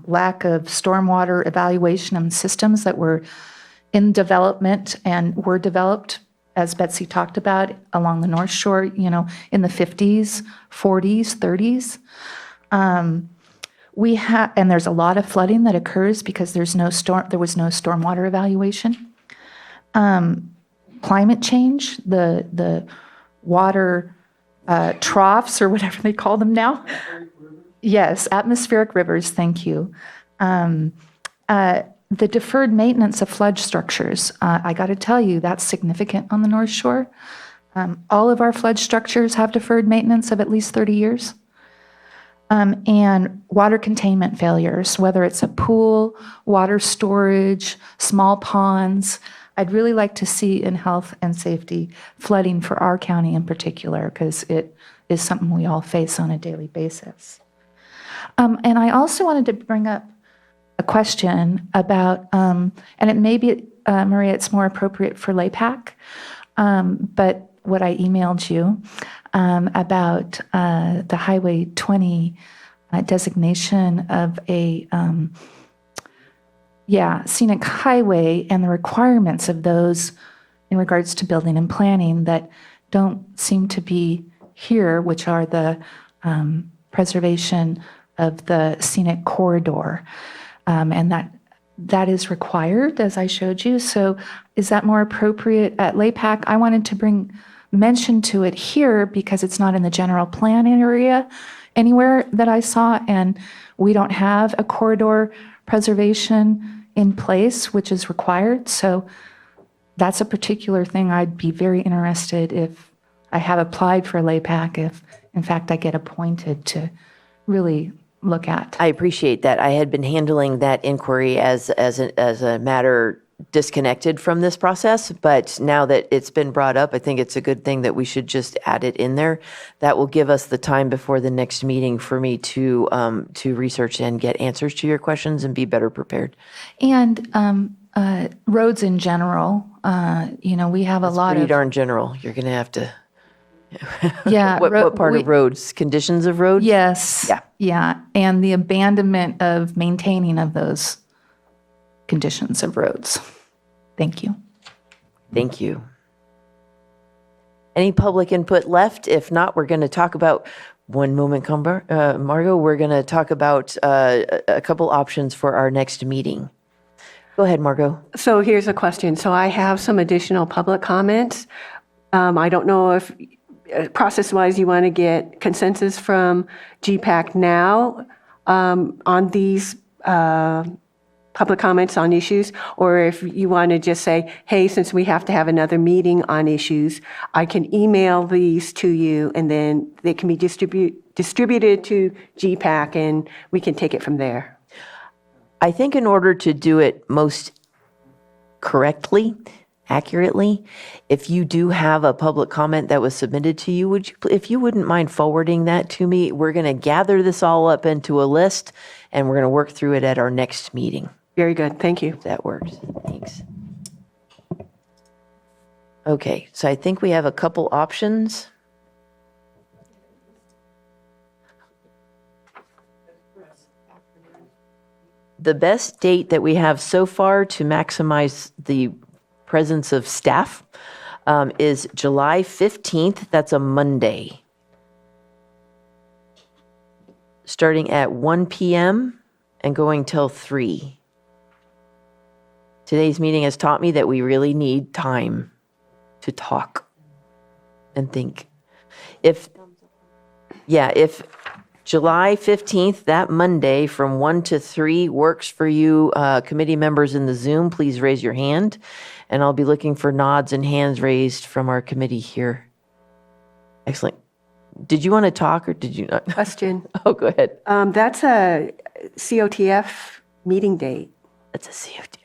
lack of stormwater evaluation and systems that were in development and were developed, as Betsy talked about, along the North Shore, in the 50s, 40s, 30s. And there's a lot of flooding that occurs because there was no stormwater evaluation. Climate change, the water troughs or whatever they call them now. Yes, atmospheric rivers, thank you. The deferred maintenance of flood structures, I got to tell you, that's significant on the North Shore. All of our flood structures have deferred maintenance of at least 30 years. and water containment failures, whether it's a pool, water storage, small ponds. I'd really like to see in health and safety flooding for our county in particular, because it is something we all face on a daily basis. And I also wanted to bring up a question about, and it may be, Maria, it's more appropriate for LAPAC, but what I emailed you about the Highway 20 designation of a scenic highway and the requirements of those in regards to building and planning that don't seem to be here, which are the preservation of the scenic corridor. And that is required, as I showed you. So is that more appropriate at LAPAC? I wanted to bring mention to it here because it's not in the general plan area anywhere that I saw, and we don't have a corridor preservation in place, which is required. So that's a particular thing I'd be very interested if I have applied for LAPAC, if in fact I get appointed, to really look at. I appreciate that. I had been handling that inquiry as a matter disconnected from this process, but now that it's been brought up, I think it's a good thing that we should just add it in there. That will give us the time before the next meeting for me to research and get answers to your questions and be better prepared. And roads in general, we have a lot Pretty of darn general. You're going to have to. Yeah. What part of roads? Conditions of roads? Yes. Yeah. Yeah. And the abandonment of maintaining of those conditions of roads. Thank you. Thank you. Any public input left? If not, we're going to talk about, one moment, Margot, we're going to talk about a couple options for our next meeting. Go ahead, Margot. So here's a question. So I have some additional public comments. I don't know if process-wise you want to get consensus from GPAC now on these public comments on issues, or if you want to just say, hey, since we have to have another meeting on issues, I can email these to you and then they can be distributed to GPAC and we can take it from there. I think in order to do it most correctly, accurately, if you do have a public comment that was submitted to you, if you wouldn't mind forwarding that to me, we're going to gather this all up into a list and we're going to work through it at our next meeting. Very good. Thank you. If that works. Thanks. Okay, so I think we have a couple options. The best date that we have so far to maximize the presence of staff is July 15th. That's a Monday. Starting at 1 p.m. and going till 3. Today's meeting has taught me that we really need time to talk and think. If July 15th, that Monday from 1 to 3 works for you, committee members in the Zoom, please raise your hand. And I'll be looking for nods and hands raised from our committee here. Excellent. Did you want to talk or did you not? Question. Oh, go ahead. That's a COTF meeting date. That's a COTF.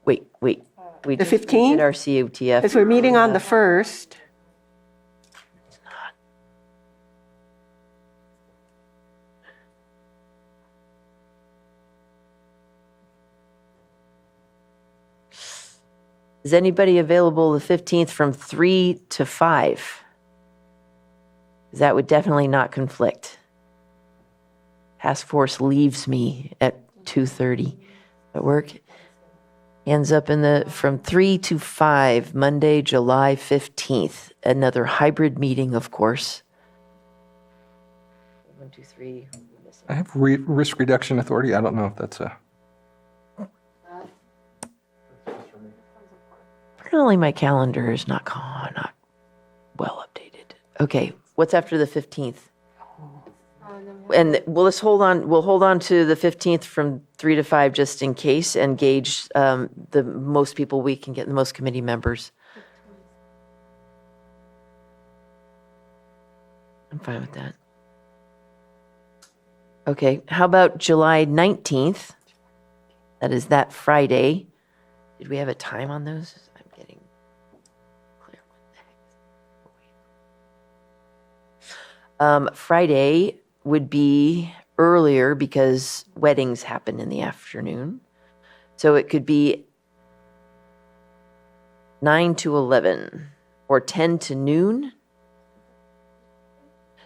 Wait. We The just 15th? did our COTF. Because we're meeting on the 1st. Is anybody available the 15th from 3 to 5? That would definitely not conflict. Task force leaves me at 2:30 at work. Ends up from 3 to 5, Monday, July 15th. Another hybrid meeting, of course. 1, 2, 3. I have risk reduction authority. I don't know if that's a. Apparently my calendar is not well updated. Okay, what's after the 15th? And we'll hold on to the 15th from 3 to 5 just in case and gauge the most people we can get, the most committee members. I'm fine with that. Okay, how about July 19th? That is that Friday. Did we have a time on those? I'm getting clear. Friday would be earlier because weddings happen in the afternoon. So it could be 9 to 11 or 10 to noon.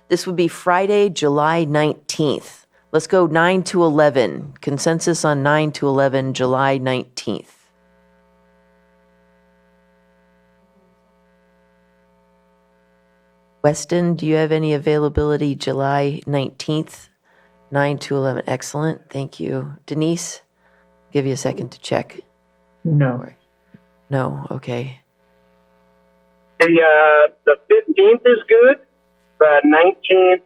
This would be Friday, July 19th. Let's go 9 to 11. Consensus on 9 to 11, July 19th. Weston, do you have any availability July 19th, 9 to 11? Excellent, thank you. Denise, give you a second to check. No. No, okay. The 15th is good. The 19th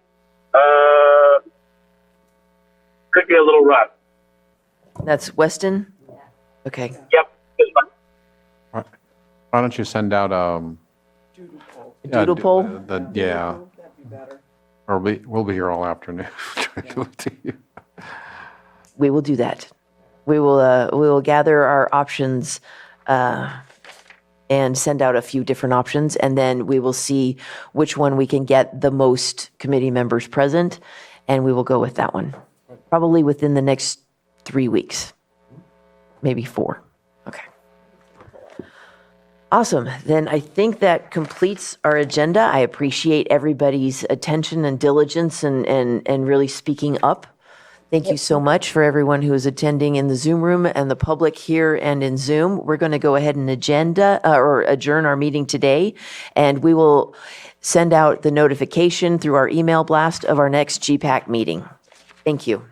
could be a little rough. That's Weston? Okay. Yep. Why don't you send out Doodle poll? Yeah. Or we'll be here all afternoon. We will do that. We will gather our options and send out a few different options, and then we will see which one we can get the most committee members present, and we will go with that one. Probably within the next 3 weeks, maybe 4. Okay. Awesome. Then I think that completes our agenda. I appreciate everybody's attention and diligence and really speaking up. Thank you so much for everyone who is attending in the Zoom room and the public here and in Zoom. We're going to go ahead and adjourn our meeting today, and we will send out the notification through our email blast of our next GPAC meeting. Thank you.